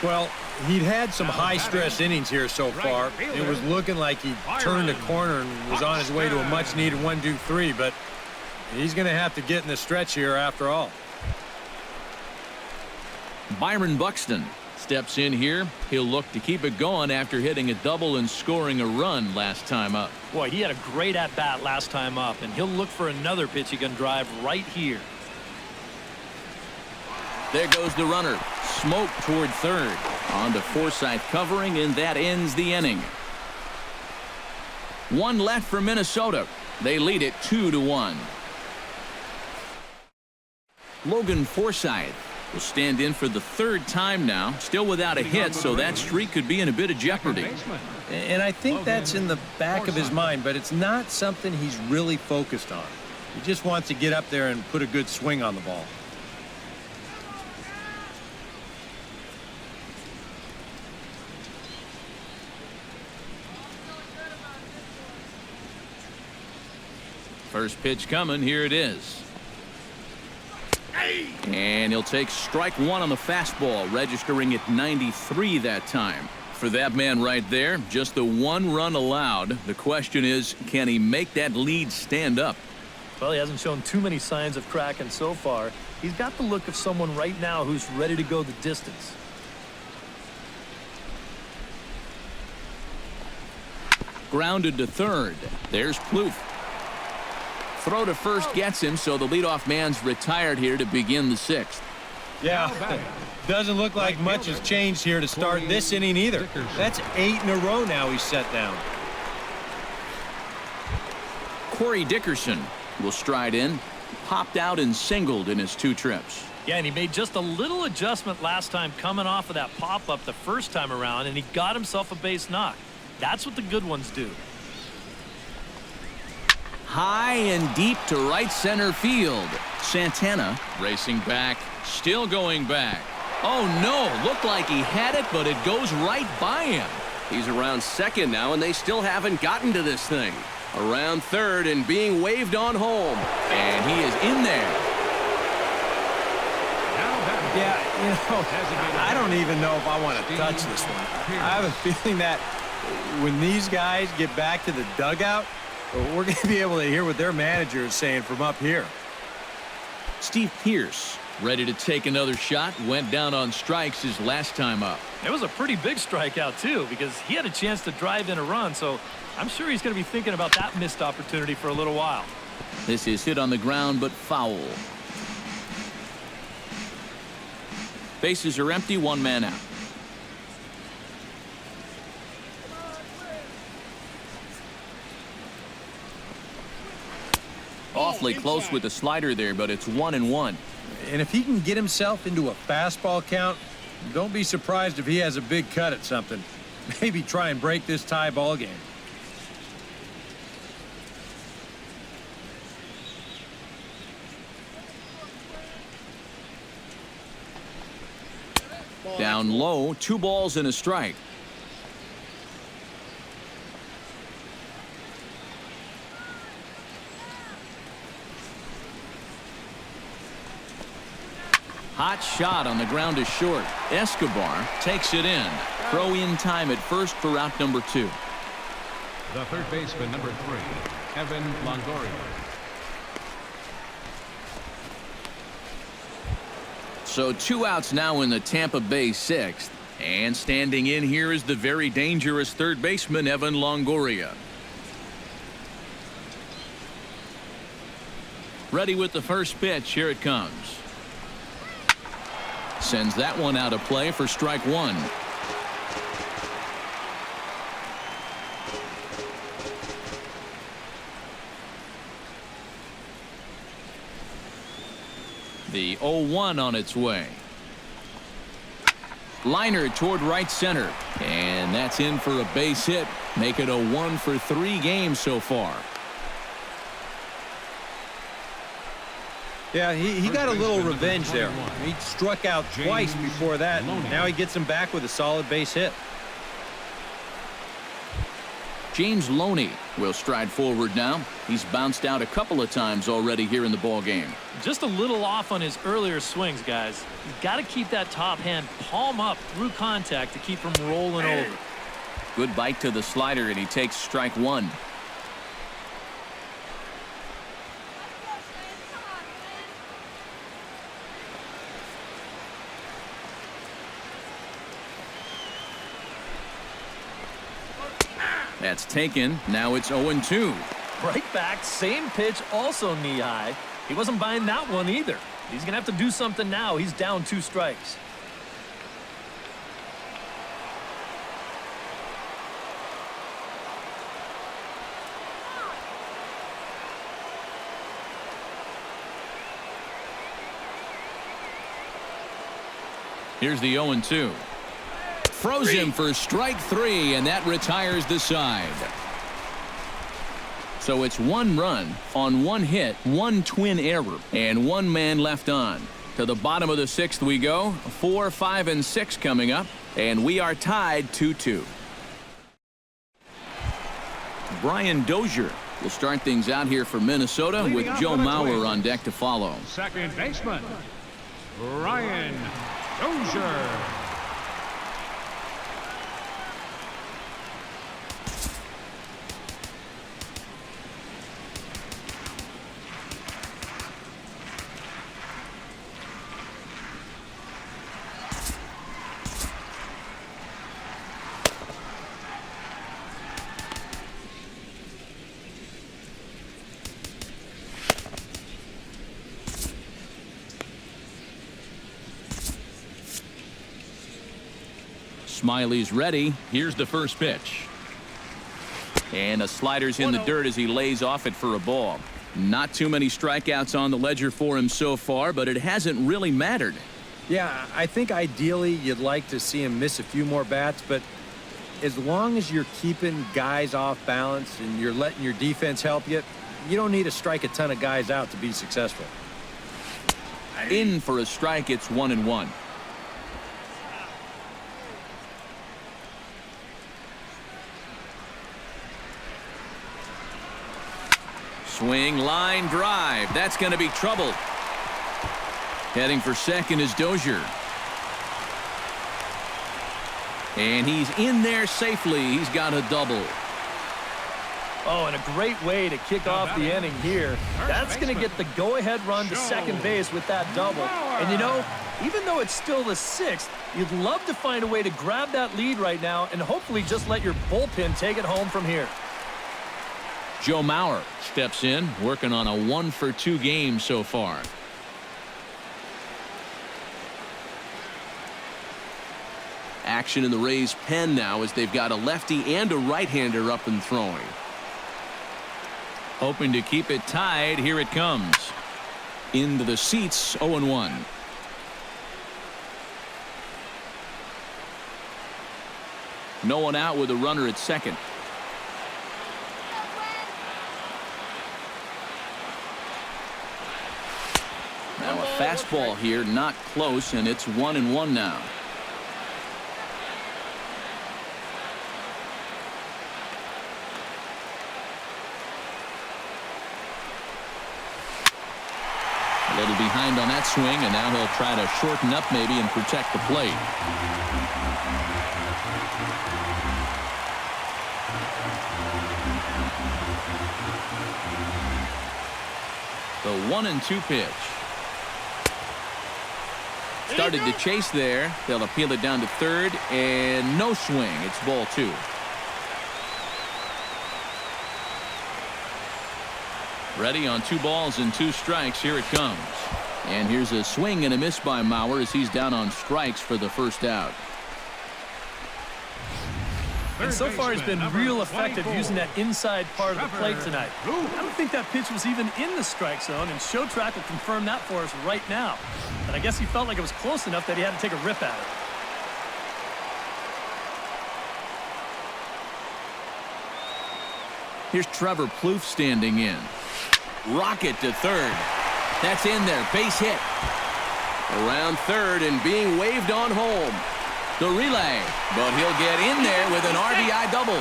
Well, he'd had some high-stress innings here so far. It was looking like he turned a corner and was on his way to a much-needed 1-2-3, but he's going to have to get in the stretch here after all. Byron Buxton steps in here. He'll look to keep it going after hitting a double and scoring a run last time up. Boy, he had a great at-bat last time up, and he'll look for another pitch he can drive right here. There goes the runner. Smoke toward third. On to Forsythe covering, and that ends the inning. One left for Minnesota. They lead it 2-1. Logan Forsythe will stand in for the third time now. Still without a hit, so that streak could be in a bit of jeopardy. And I think that's in the back of his mind, but it's not something he's really focused on. He just wants to get up there and put a good swing on the ball. First pitch coming. Here it is. And he'll take strike one on the fastball, registering at 93 that time. For that man right there, just the one run allowed. The question is, can he make that lead stand up? Well, he hasn't shown too many signs of cracking so far. He's got the look of someone right now who's ready to go the distance. Grounded to third. There's Plouffe. Throw to first gets him, so the leadoff man's retired here to begin the sixth. Yeah, doesn't look like much has changed here to start this inning either. That's 8 in a row now he's set down. Corey Dickerson will stride in. Popped out and singled in his 2 trips. Yeah, and he made just a little adjustment last time coming off of that pop-up the first time around, and he got himself a base knock. That's what the good ones do. High and deep to right center field. Santana racing back, still going back. Oh no, looked like he had it, but it goes right by him. He's around second now, and they still haven't gotten to this thing. Around third and being waved on home, and he is in there. Yeah, I don't even know if I want to touch this one. I have a feeling that when these guys get back to the dugout, we're going to be able to hear what their manager is saying from up here. Steve Pearce ready to take another shot. Went down on strikes his last time up. It was a pretty big strikeout, too, because he had a chance to drive in a run, so I'm sure he's going to be thinking about that missed opportunity for a little while. This is hit on the ground, but foul. Bases are empty, 1 man out. Awfully close with the slider there, but it's 1-1. And if he can get himself into a fastball count, don't be surprised if he has a big cut at something. Maybe try and break this tie ball game. Down low, 2 balls and a strike. Hot shot on the ground is short. Escobar takes it in. Throw in time at first for out number 2. The third baseman, number 3, Evan Longoria. So 2 outs now in the Tampa Bay 6th. And standing in here is the very dangerous third baseman, Evan Longoria. Ready with the first pitch. Here it comes. Sends that one out of play for strike 1. The 0-1 on its way. Liner toward right center. And that's in for a base hit. Make it a 1 for 3 games so far. Yeah, he got a little revenge there. He struck out twice before that. Now he gets him back with a solid base hit. James Loney will stride forward now. He's bounced out a couple of times already here in the ball game. Just a little off on his earlier swings, guys. He's got to keep that top hand palm up through contact to keep him rolling over. Good bite to the slider, and he takes strike one. That's taken. Now it's 0-2. Right back, same pitch, also knee high. He wasn't buying that one either. He's going to have to do something now. He's down 2 strikes. Here's the 0-2. Throws him for strike 3, and that retires the side. So it's 1 run on 1 hit, 1 twin error, and 1 man left on. To the bottom of the 6th we go. 4, 5, and 6 coming up, and we are tied 2-2. Brian Dozier will start things out here for Minnesota with Joe Mauer on deck to follow. Second baseman, Brian Dozier. Smiley's ready. Here's the first pitch. And a slider's in the dirt as he lays off it for a ball. Not too many strikeouts on the ledger for him so far, but it hasn't really mattered. Yeah, I think ideally you'd like to see him miss a few more bats, but as long as you're keeping guys off balance and you're letting your defense help you, you don't need to strike a ton of guys out to be successful. In for a strike, it's 1-1. Swing, line, drive. That's going to be trouble. Heading for second is Dozier. And he's in there safely. He's got a double. Oh, and a great way to kick off the inning here. That's going to get the go-ahead run to second base with that double. And you know, even though it's still the 6th, you'd love to find a way to grab that lead right now and hopefully just let your bullpen take it home from here. Joe Mauer steps in, working on a 1-for-2 game so far. Action in the Rays' pen now as they've got a lefty and a right-hander up and throwing. Hoping to keep it tied. Here it comes. Into the seats, 0-1. No one out with a runner at second. Now a fastball here, not close, and it's 1-1 now. A little behind on that swing, and now he'll try to shorten up maybe and protect the plate. The 1-2 pitch. Started to chase there. They'll appeal it down to third, and no swing. It's ball 2. Ready on 2 balls and 2 strikes. Here it comes. And here's a swing and a miss by Mauer as he's down on strikes for the first out. And so far he's been real effective using that inside part of the plate tonight. I don't think that pitch was even in the strike zone, and Show Track will confirm that for us right now. But I guess he felt like it was close enough that he had to take a rip at it. Here's Trevor Plouffe standing in. Rocket to third. That's in there. Base hit. Around third and being waved on home. The relay, but he'll get in there with an RBI double.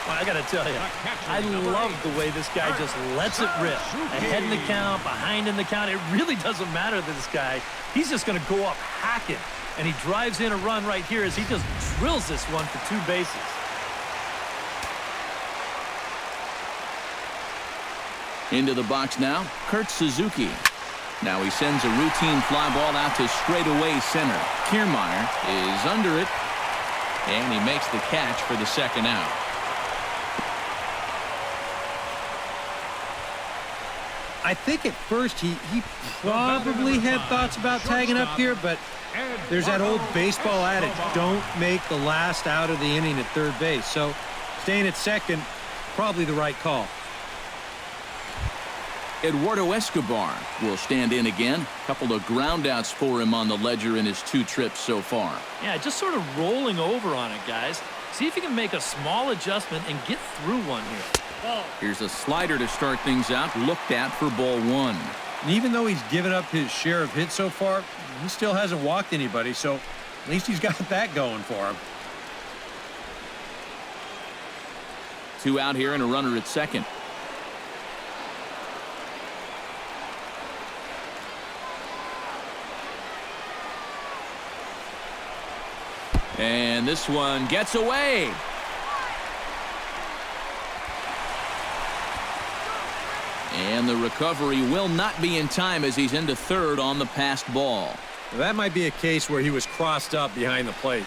Well, I got to tell you, I love the way this guy just lets it rip. Ahead in the count, behind in the count. It really doesn't matter to this guy. He's just going to go up hacking. And he drives in a run right here as he just drills this one for 2 bases. Into the box now, Kurt Suzuki. Now he sends a routine fly ball out to straightaway center. Kiermaier is under it, and he makes the catch for the second out. I think at first he probably had thoughts about tagging up here, but there's that old baseball adage, don't make the last out of the inning at third base. So staying at second, probably the right call. Eduardo Escobar will stand in again. A couple of groundouts for him on the ledger in his 2 trips so far. Yeah, just sort of rolling over on it, guys. See if you can make a small adjustment and get through one here. Here's a slider to start things out, looked at for ball 1. And even though he's given up his share of hits so far, he still hasn't walked anybody, so at least he's got that going for him. 2 out here and a runner at second. And this one gets away. And the recovery will not be in time as he's into third on the passed ball. That might be a case where he was crossed up behind the plate.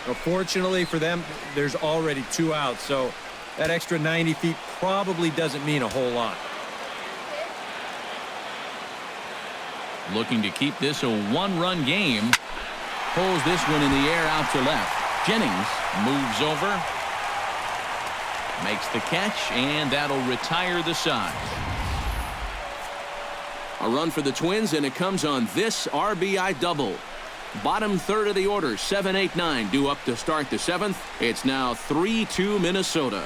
But fortunately for them, there's already 2 outs, so that extra 90 feet probably doesn't mean a whole lot. Looking to keep this a 1-run game. Pulls this one in the air out to left. Jennings moves over. Makes the catch, and that'll retire the side. A run for the Twins, and it comes on this RBI double. Bottom third of the order, 7, 8, 9 due up to start the 7th. It's now 3-2 Minnesota.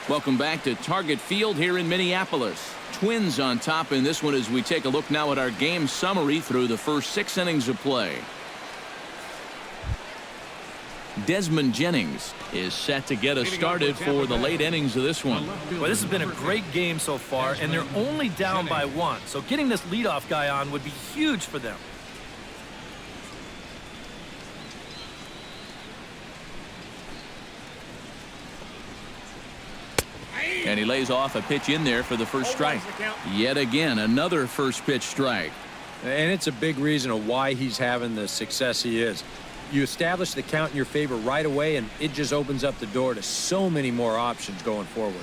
Welcome back to Target Field here in Minneapolis. Twins on top in this one as we take a look now at our game summary through the first 6 innings of play. Desmond Jennings is set to get us started for the late innings of this one. Well, this has been a great game so far, and they're only down by 1. So getting this leadoff guy on would be huge for them. And he lays off a pitch in there for the first strike. Yet again, another first pitch strike. And it's a big reason of why he's having the success he is. You establish the count in your favor right away, and it just opens up the door to so many more options going forward.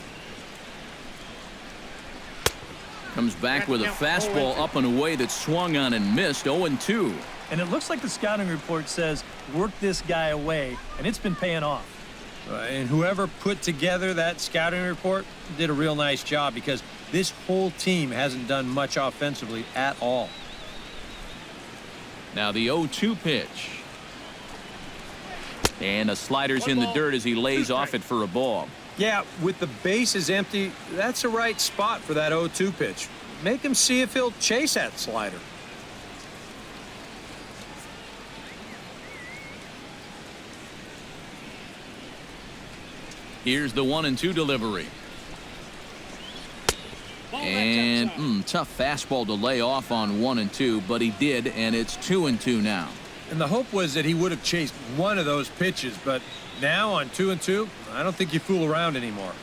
Comes back with a fastball up and away that swung on and missed. 0-2. And it looks like the scouting report says work this guy away, and it's been paying off. And whoever put together that scouting report did a real nice job, because this whole team hasn't done much offensively at all. Now the 0-2 pitch. And a slider's in the dirt as he lays off it for a ball. Yeah, with the bases empty, that's the right spot for that 0-2 pitch. Make him see if he'll chase that slider. Here's the 1-2 delivery. And tough fastball to lay off on 1-2, but he did, and it's 2-2 now. And the hope was that he would have chased one of those pitches, but now on 2-2, I don't think you fool around anymore.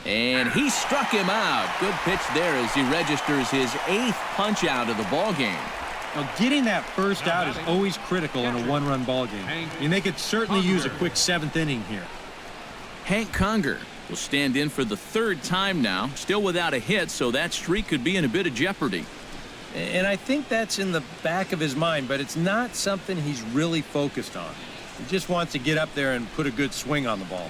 And he struck him out. Good pitch there as he registers his 8th punch out of the ball game. Now, getting that first out is always critical in a 1-run ball game. And they could certainly use a quick 7th inning here. Hank Conger will stand in for the 3rd time now, still without a hit, so that streak could be in a bit of jeopardy. And I think that's in the back of his mind, but it's not something he's really focused on. He just wants to get up there and put a good swing on the ball.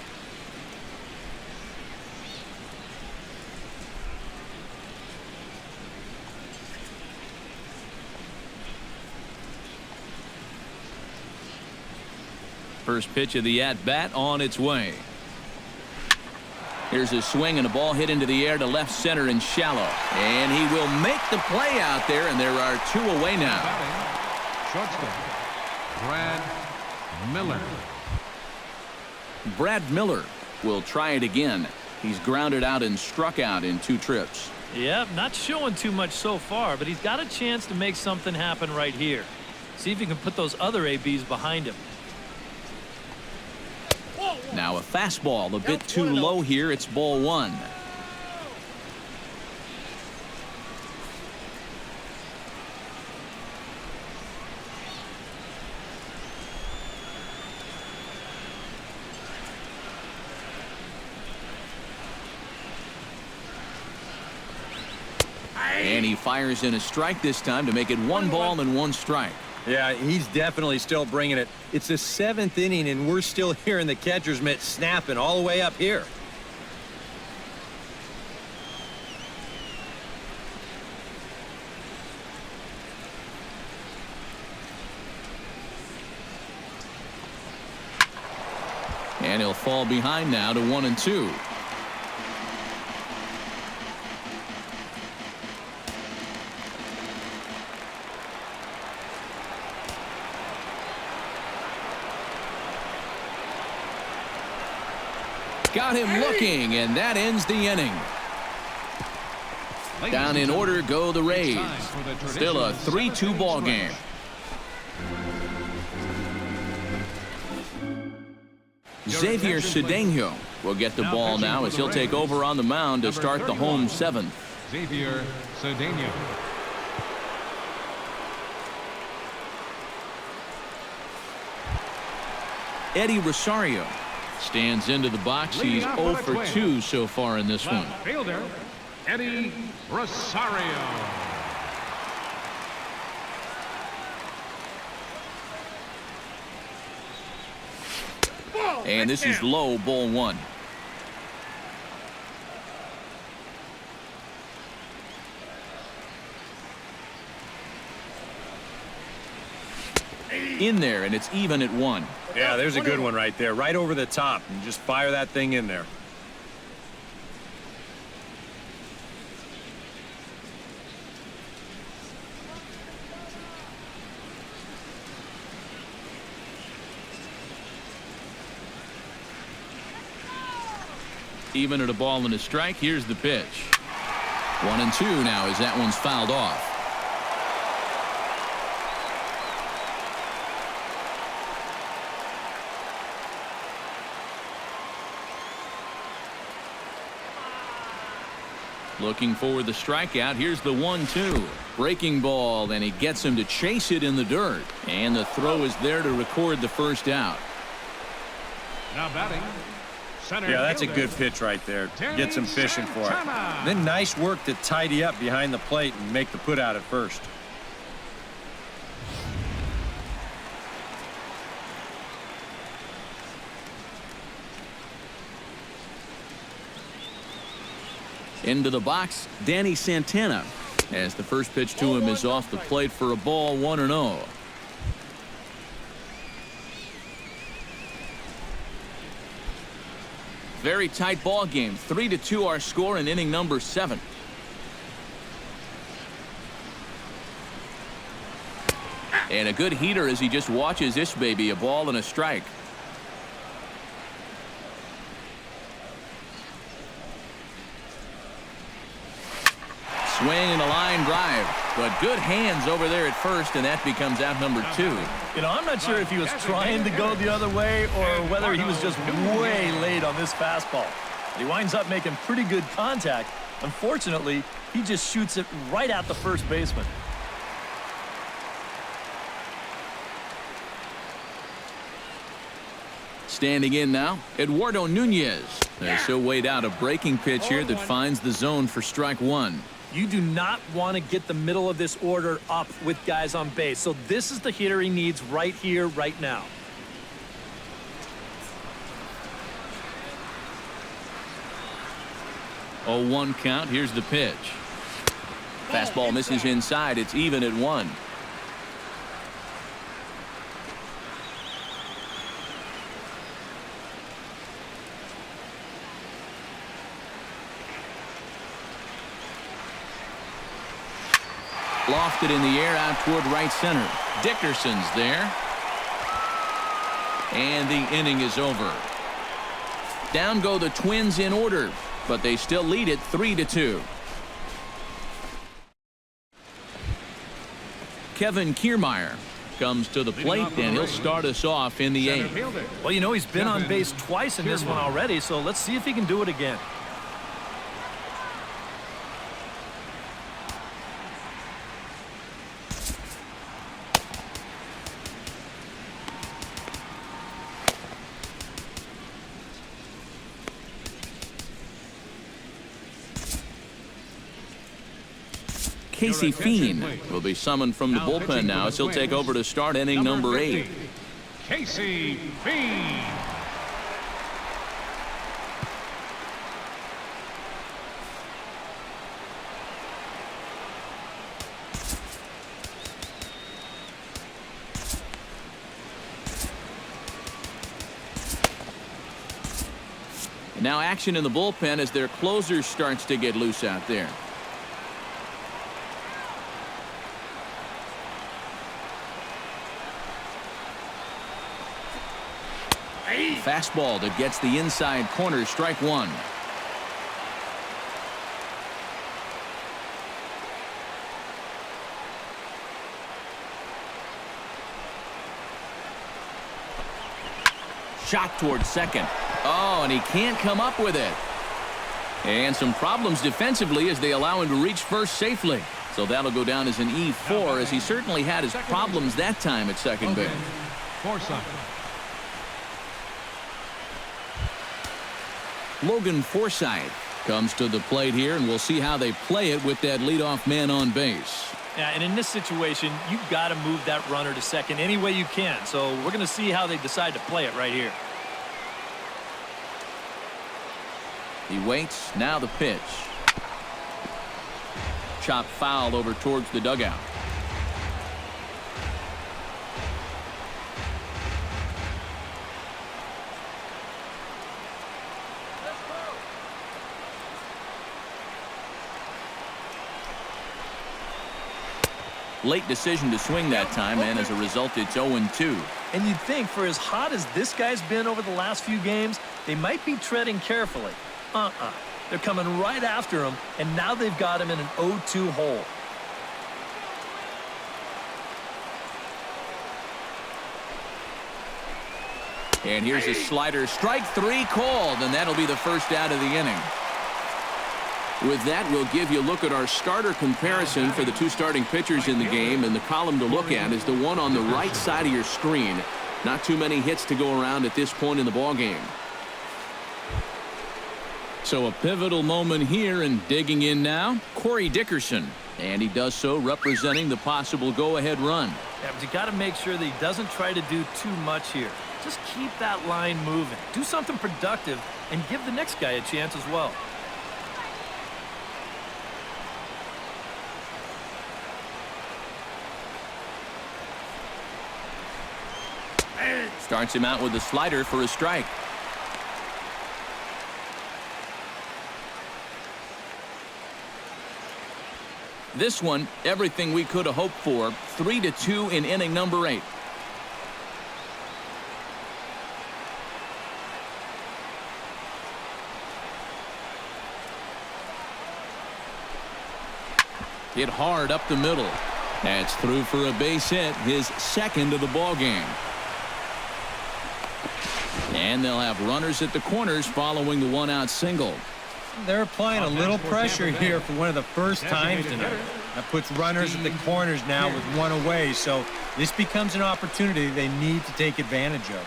first pitch of the at-bat on its way. Here's a swing and a ball hit into the air to left center and shallow. And he will make the play out there, and there are 2 away now. Shortstop, Brad Miller. Brad Miller will try it again. He's grounded out and struck out in 2 trips. Yeah, not showing too much so far, but he's got a chance to make something happen right here. See if he can put those other ABs behind him. Now a fastball a bit too low here. It's ball 1. And he fires in a strike this time to make it 1 ball and 1 strike. Yeah, he's definitely still bringing it. It's the 7th inning, and we're still hearing the catcher's mitt snapping all the way up here. And he'll fall behind now to 1-2. Got him looking, and that ends the inning. Down in order go the Rays. Still a 3-2 ball game. Xavier Cedeno will get the ball now as he'll take over on the mound to start the home 7th. Xavier Cedeno. Eddie Rosario stands into the box. He's 0 for 2 so far in this one. Fielder Eddie Rosario. And this is low, ball 1. In there, and it's even at 1. Yeah, there's a good one right there, right over the top, and just fire that thing in there. Even at a ball and a strike. Here's the pitch. 1-2 now as that one's fouled off. Looking for the strikeout. Here's the 1-2. Breaking ball, and he gets him to chase it in the dirt. And the throw is there to record the first out. Now batting. Yeah, that's a good pitch right there. Gets him fishing for it. Then nice work to tidy up behind the plate and make the put out at first. Into the box, Danny Santana, as the first pitch to him is off the plate for a ball, 1-0. Very tight ball game. 3-2 our score in inning number 7. And a good heater as he just watches this baby, a ball and a strike. Swing and a line drive, but good hands over there at first, and that becomes out number 2. You know, I'm not sure if he was trying to go the other way or whether he was just way late on this fastball. He winds up making pretty good contact. Unfortunately, he just shoots it right at the first baseman. Standing in now, Eduardo Nunez. So weighed out a breaking pitch here that finds the zone for strike 1. You do not want to get the middle of this order up with guys on base. So this is the hitter he needs right here, right now. Oh, 1 count. Here's the pitch. Fastball misses inside. It's even at 1. Lofted in the air out toward right center. Dickerson's there. And the inning is over. Down go the Twins in order, but they still lead it 3-2. Kevin Kiermaier comes to the plate, and he'll start us off in the eighth. Well, you know, he's been on base twice in this one already, so let's see if he can do it again. Casey Fiend will be summoned from the bullpen now as he'll take over to start inning number 8. Casey Fiend. And now action in the bullpen as their closer starts to get loose out there. Fastball that gets the inside corner, strike one. Shot towards second. Oh, and he can't come up with it. And some problems defensively as they allow him to reach first safely. So that'll go down as an E4 as he certainly had his problems that time at second base. Logan Forsythe comes to the plate here, and we'll see how they play it with that leadoff man on base. Yeah, and in this situation, you've got to move that runner to second any way you can. So we're going to see how they decide to play it right here. He waits. Now the pitch. Chop foul over towards the dugout. Late decision to swing that time, and as a result, it's 0-2. And you'd think for as hot as this guy's been over the last few games, they might be treading carefully. They're coming right after him, and now they've got him in an 0-2 hole. And here's a slider. Strike three called, and that'll be the first out of the inning. With that, we'll give you a look at our starter comparison for the two starting pitchers in the game, and the column to look at is the one on the right side of your screen. Not too many hits to go around at this point in the ballgame. So a pivotal moment here, and digging in now, Corey Dickerson. And he does so representing the possible go-ahead run. Yeah, but you got to make sure that he doesn't try to do too much here. Just keep that line moving. Do something productive and give the next guy a chance as well. Starts him out with a slider for a strike. This one, everything we could have hoped for. 3-2 in inning number 8. Hit hard up the middle. That's through for a base hit, his second of the ball game. And they'll have runners at the corners following the one-out single. They're applying a little pressure here for one of the first times tonight. That puts runners at the corners now with one away, so this becomes an opportunity they need to take advantage of.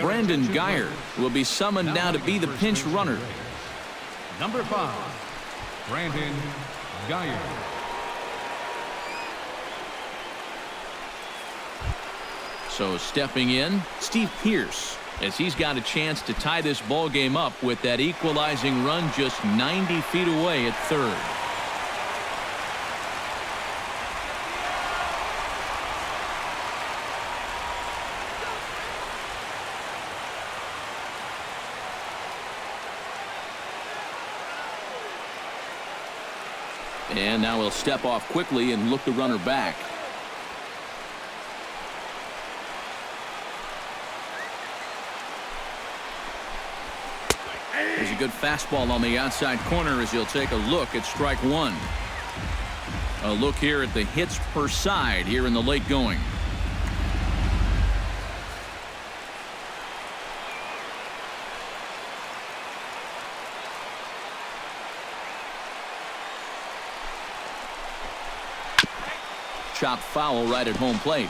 Brandon Geyer will be summoned now to be the pinch runner. Number 5, Brandon Geyer. So stepping in, Steve Pearce, as he's got a chance to tie this ball game up with that equalizing run just 90 feet away at third. And now he'll step off quickly and look the runner back. There's a good fastball on the outside corner as he'll take a look at strike one. A look here at the hits per side here in the late going. Chopped foul right at home plate.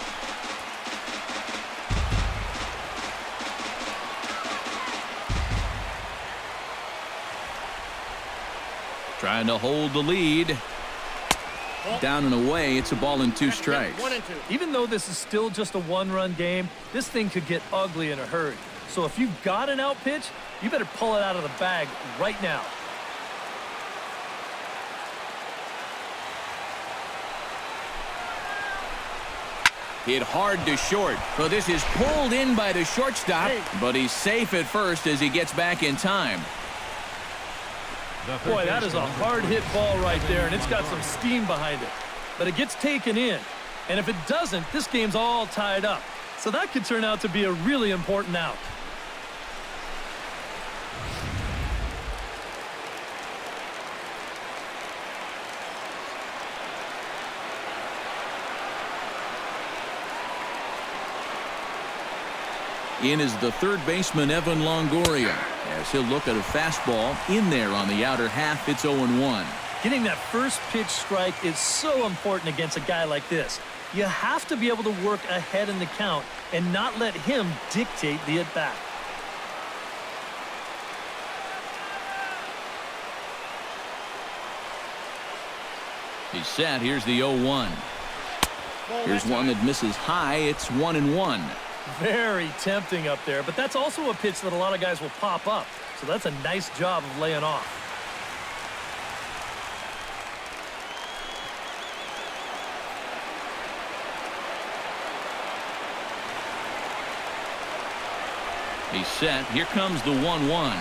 Trying to hold the lead. Down and away. It's a ball and 2 strikes. Even though this is still just a one-run game, this thing could get ugly in a hurry. So if you've got an out pitch, you better pull it out of the bag right now. Hit hard to short. So this is pulled in by the shortstop, but he's safe at first as he gets back in time. Boy, that is a hard-hit ball right there, and it's got some steam behind it. But it gets taken in. And if it doesn't, this game's all tied up. So that could turn out to be a really important out. In is the third baseman, Evan Longoria, as he'll look at a fastball in there on the outer half. It's 0-1. Getting that first pitch strike is so important against a guy like this. You have to be able to work ahead in the count and not let him dictate the at-bat. He's set. Here's the 0-1. Here's one that misses high. It's 1-1. Very tempting up there, but that's also a pitch that a lot of guys will pop up. So that's a nice job of laying off. He's set. Here comes the 1-1.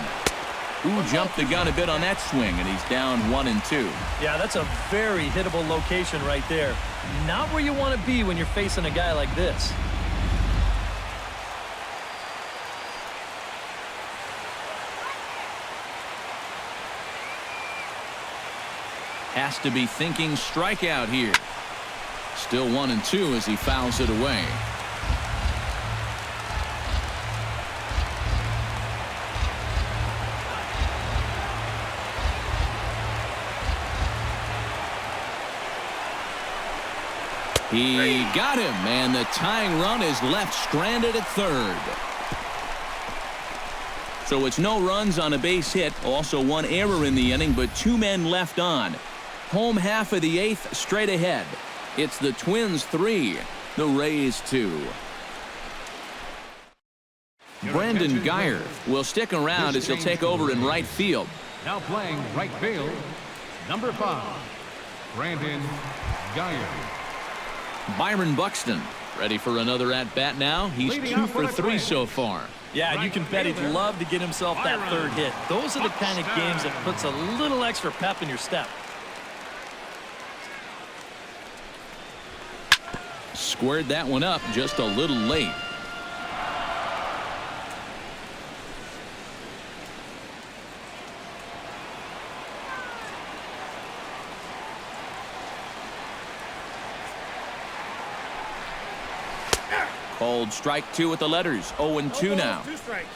Ooh, jumped the gun a bit on that swing, and he's down 1-2. Yeah, that's a very hittable location right there. Not where you want to be when you're facing a guy like this. Has to be thinking strikeout here. Still 1-2 as he fouls it away. He got him, and the tying run is left stranded at third. So it's no runs on a base hit. Also one error in the inning, but 2 men left on. Home half of the 8th straight ahead. It's the Twins 3, the Rays 2. Brandon Guyer will stick around as he'll take over in right field. Now playing right field, number 5, Brandon Guyer. Byron Buxton ready for another at-bat now. He's 2 for 3 so far. Yeah, you can bet he'd love to get himself that third hit. Those are the kind of games that puts a little extra pep in your step. Squared that one up just a little late. Called strike 2 with the letters. 0-2 now. 2 strikes.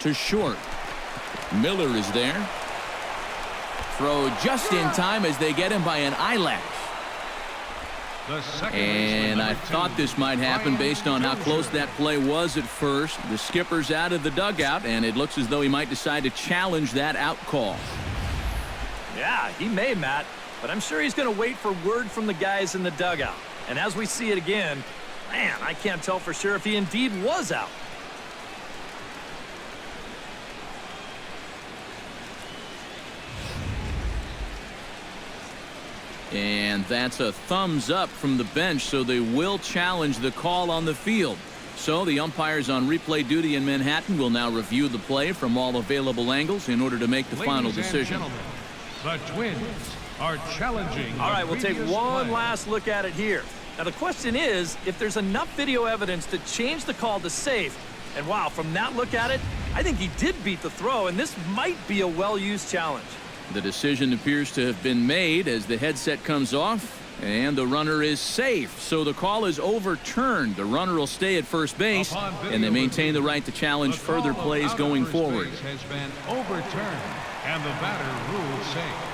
To short. Miller is there. Throw just in time as they get him by an eyelash. And I thought this might happen based on how close that play was at first. The skipper's out of the dugout, and it looks as though he might decide to challenge that out call. Yeah, he may, Matt, but I'm sure he's going to wait for word from the guys in the dugout. And as we see it again, man, I can't tell for sure if he indeed was out. And that's a thumbs up from the bench, so they will challenge the call on the field. So the umpires on replay duty in Manhattan will now review the play from all available angles in order to make the final decision. The Twins are challenging. All right, we'll take one last look at it here. Now, the question is, if there's enough video evidence to change the call to safe, and wow, from that look at it, I think he did beat the throw, and this might be a well-used challenge. The decision appears to have been made as the headset comes off, and the runner is safe. So the call is overturned. The runner will stay at first base, and they maintain the right to challenge further plays going forward. Has been overturned, and the batter ruled safe.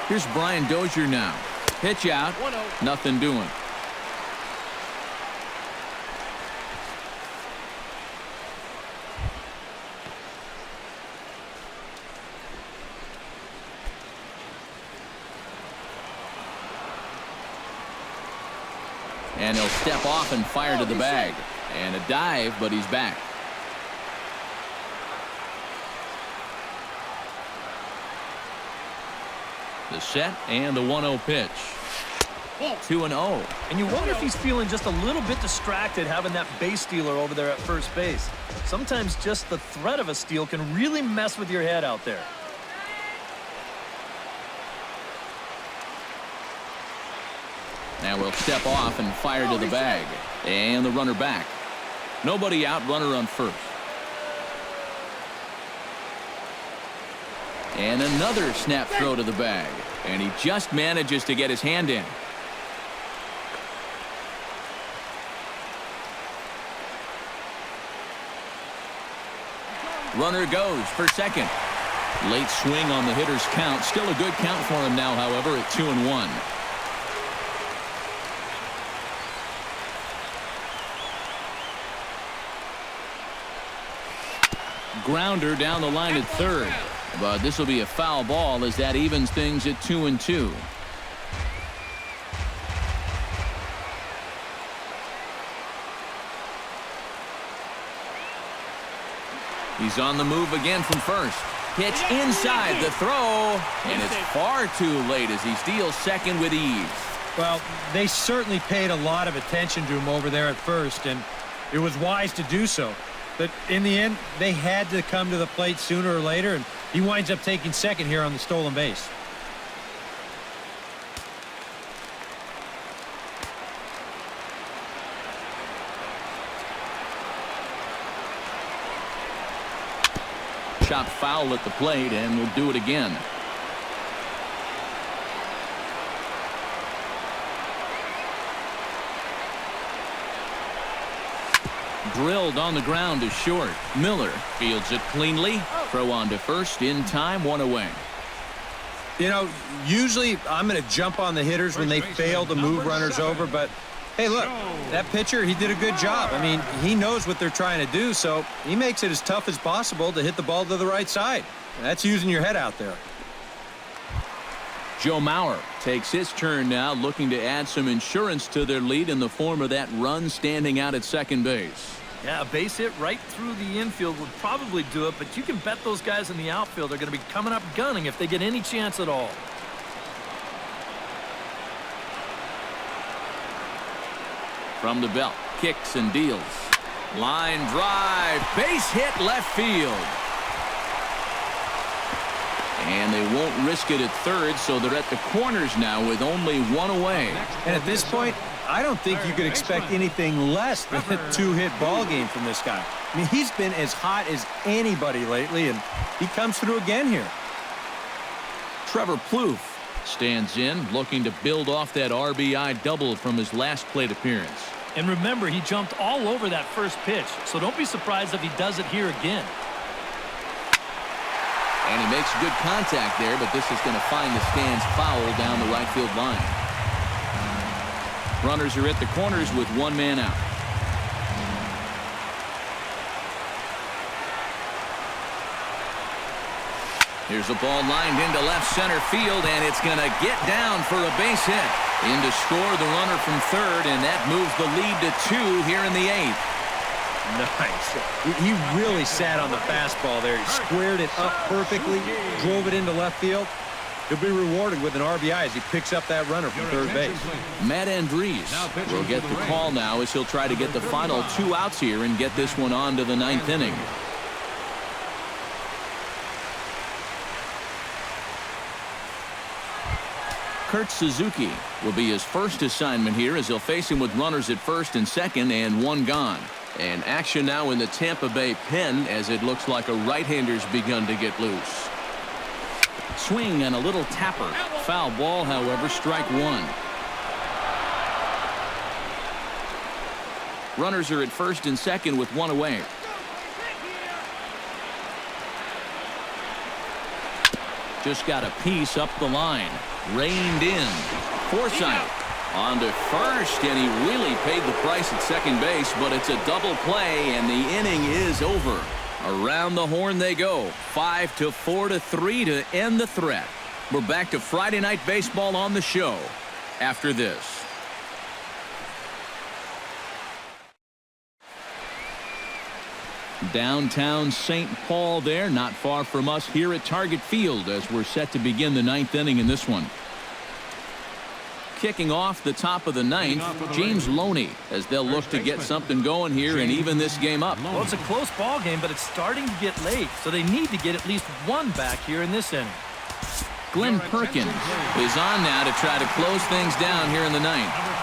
Here's Brian Dozier now. Pitch out. Nothing doing. And he'll step off and fire to the bag. And a dive, but he's back. The set and the 1-0 pitch. 2-0. And you wonder if he's feeling just a little bit distracted having that base stealer over there at first base. Sometimes just the threat of a steal can really mess with your head out there. Now we'll step off and fire to the bag. And the runner back. Nobody out, runner on first. And another snap throw to the bag. And he just manages to get his hand in. Runner goes for second. Late swing on the hitter's count. Still a good count for him now, however, at 2-1. Grounder down the line at third. But this will be a foul ball as that evens things at 2-2. He's on the move again from first. Pitch inside the throw, and it's far too late as he steals second with ease. Well, they certainly paid a lot of attention to him over there at first, and it was wise to do so. But in the end, they had to come to the plate sooner or later, and he winds up taking second here on the stolen base. Shot foul at the plate, and we'll do it again. Drilled on the ground is short. Miller fields it cleanly. Throw on to first in time, one away. You know, usually I'm going to jump on the hitters when they fail to move runners over, but hey, look, that pitcher, he did a good job. I mean, he knows what they're trying to do, so he makes it as tough as possible to hit the ball to the right side. That's using your head out there. Joe Mauer takes his turn now, looking to add some insurance to their lead in the form of that run standing out at second base. Yeah, a base hit right through the infield would probably do it, but you can bet those guys in the outfield are going to be coming up gunning if they get any chance at all. From the belt, kicks and deals. Line drive, base hit left field. And they won't risk it at third, so they're at the corners now with only one away. And at this point, I don't think you could expect anything less than a two-hit ball game from this guy. I mean, he's been as hot as anybody lately, and he comes through again here. Trevor Plouffe stands in, looking to build off that RBI double from his last plate appearance. And remember, he jumped all over that first pitch, so don't be surprised if he does it here again. And he makes good contact there, but this is going to find the stands foul down the right field line. Runners are at the corners with one man out. Here's a ball lined into left center field, and it's going to get down for a base hit. In to score the runner from third, and that moves the lead to 2 here in the 8th. Nice. He really sat on the fastball there. He squared it up perfectly, drove it into left field. He'll be rewarded with an RBI as he picks up that runner from third base. Matt Andriese will get the call now as he'll try to get the final 2 outs here and get this one on to the 9th inning. Kurt Suzuki will be his first assignment here as he'll face him with runners at first and second and 1 gone. And action now in the Tampa Bay pen as it looks like a right-hander's begun to get loose. Swing and a little tapper. Foul ball, however, strike 1. Runners are at first and second with 1 away. Just got a piece up the line. Reined in. Forsythe on to first, and he really paid the price at second base, but it's a double play, and the inning is over. Around the horn they go. 5-4-3 to end the threat. We're back to Friday Night Baseball on the show after this. Downtown St. Paul there, not far from us here at Target Field as we're set to begin the 9th inning in this one. Kicking off the top of the 9th, James Loney, as they'll look to get something going here and even this game up. Well, it's a close ball game, but it's starting to get late, so they need to get at least 1 back here in this inning. Glenn Perkins is on now to try to close things down here in the 9th. Number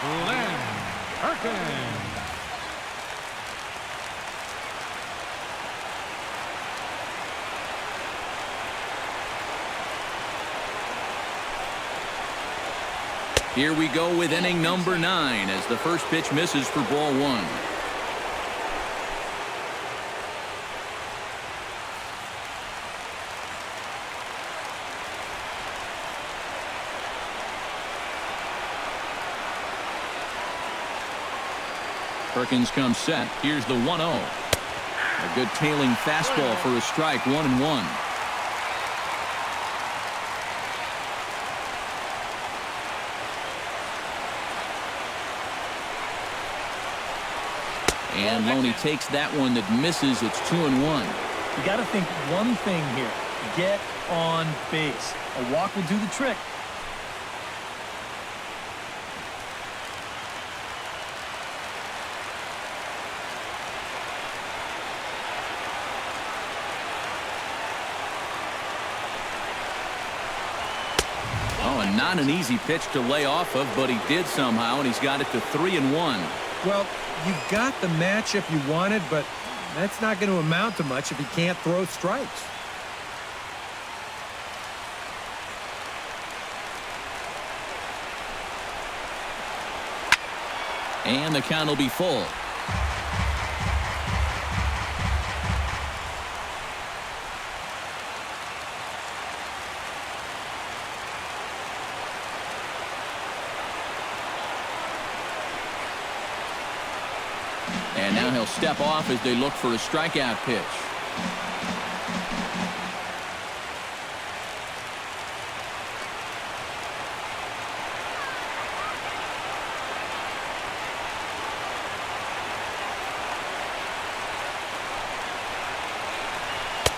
15, Glenn Perkins. Here we go with inning number 9 as the first pitch misses for ball 1. Perkins comes set. Here's the 1-0. A good tailing fastball for a strike, 1-1. And Loney takes that one that misses. It's 2-1. You got to think one thing here. Get on base. A walk will do the trick. Oh, and not an easy pitch to lay off of, but he did somehow, and he's got it to 3-1. Well, you got the matchup you wanted, but that's not going to amount to much if he can't throw strikes. And the count will be full. And now he'll step off as they look for a strikeout pitch.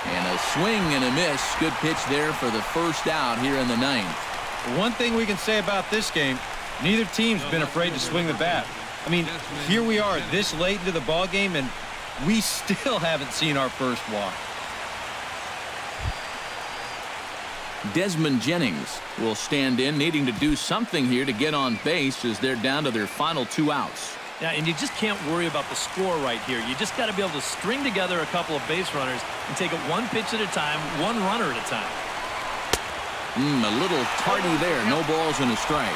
And a swing and a miss. Good pitch there for the first out here in the 9th. One thing we can say about this game, neither team's been afraid to swing the bat. I mean, here we are this late into the ball game, and we still haven't seen our first walk. Desmond Jennings will stand in, needing to do something here to get on base as they're down to their final 2 outs. Yeah, and you just can't worry about the score right here. You just got to be able to string together a couple of base runners and take it 1 pitch at a time, 1 runner at a time. A little tardy there. No balls and a strike.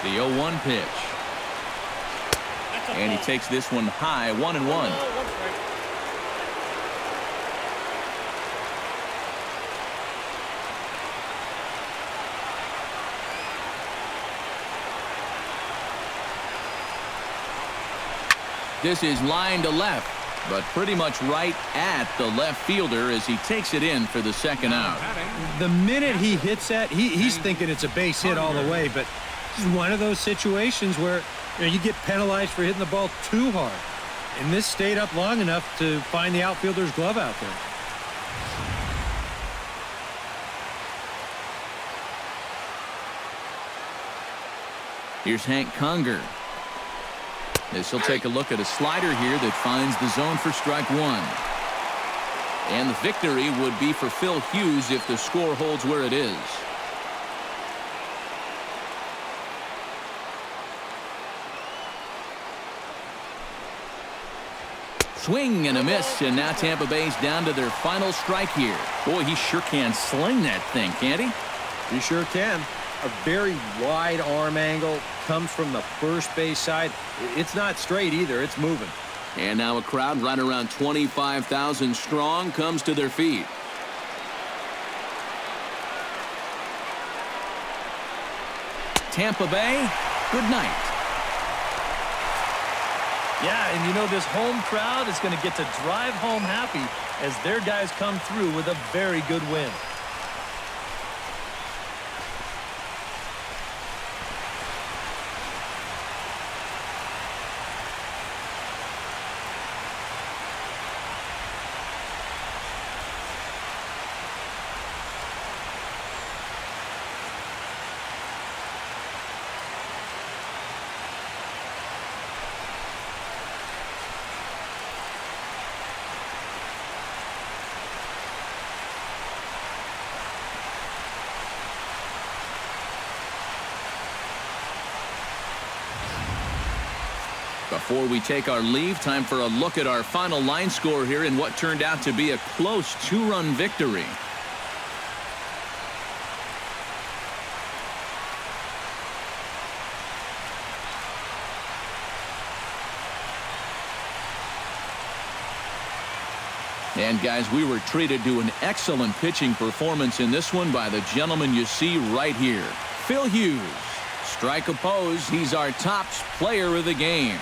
The 0-1 pitch. And he takes this one high, 1-1. This is line to left. but pretty much right at the left fielder as he takes it in for the second out. The minute he hits that, he's thinking it's a base hit all the way, but this is one of those situations where you get penalized for hitting the ball too hard. And this stayed up long enough to find the outfielder's glove out there. Here's Hank Conger. This will take a look at a slider here that finds the zone for strike one. And the victory would be for Phil Hughes if the score holds where it is. Swing and a miss, and now Tampa Bay's down to their final strike here. Boy, he sure can sling that thing, can't he? He sure can. A very wide arm angle comes from the first base side. It's not straight either. It's moving. And now a crowd right around 25,000 strong comes to their feet. Tampa Bay, good night. Yeah, and you know this home crowd is going to get to drive home happy as their guys come through with a very good win. Before we take our leave, time for a look at our final line score here in what turned out to be a close two-run victory. And guys, we were treated to an excellent pitching performance in this one by the gentleman you see right here, Phil Hughes. Strike opposed, he's our top player of the game.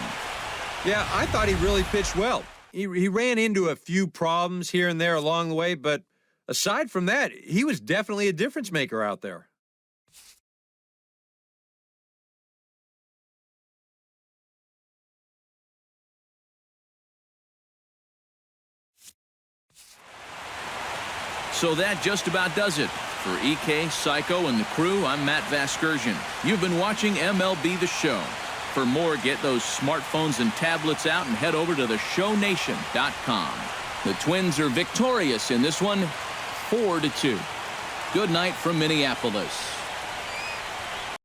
Yeah, I thought he really pitched well. He ran into a few problems here and there along the way, but aside from that, he was definitely a difference maker out there. So that just about does it. For EK, Psycho, and the crew, I'm Matt Vasgersian. You've been watching MLB The Show. For more, get those smartphones and tablets out and head over to theshownation.com. The Twins are victorious in this one, 4-2. Good night from Minneapolis.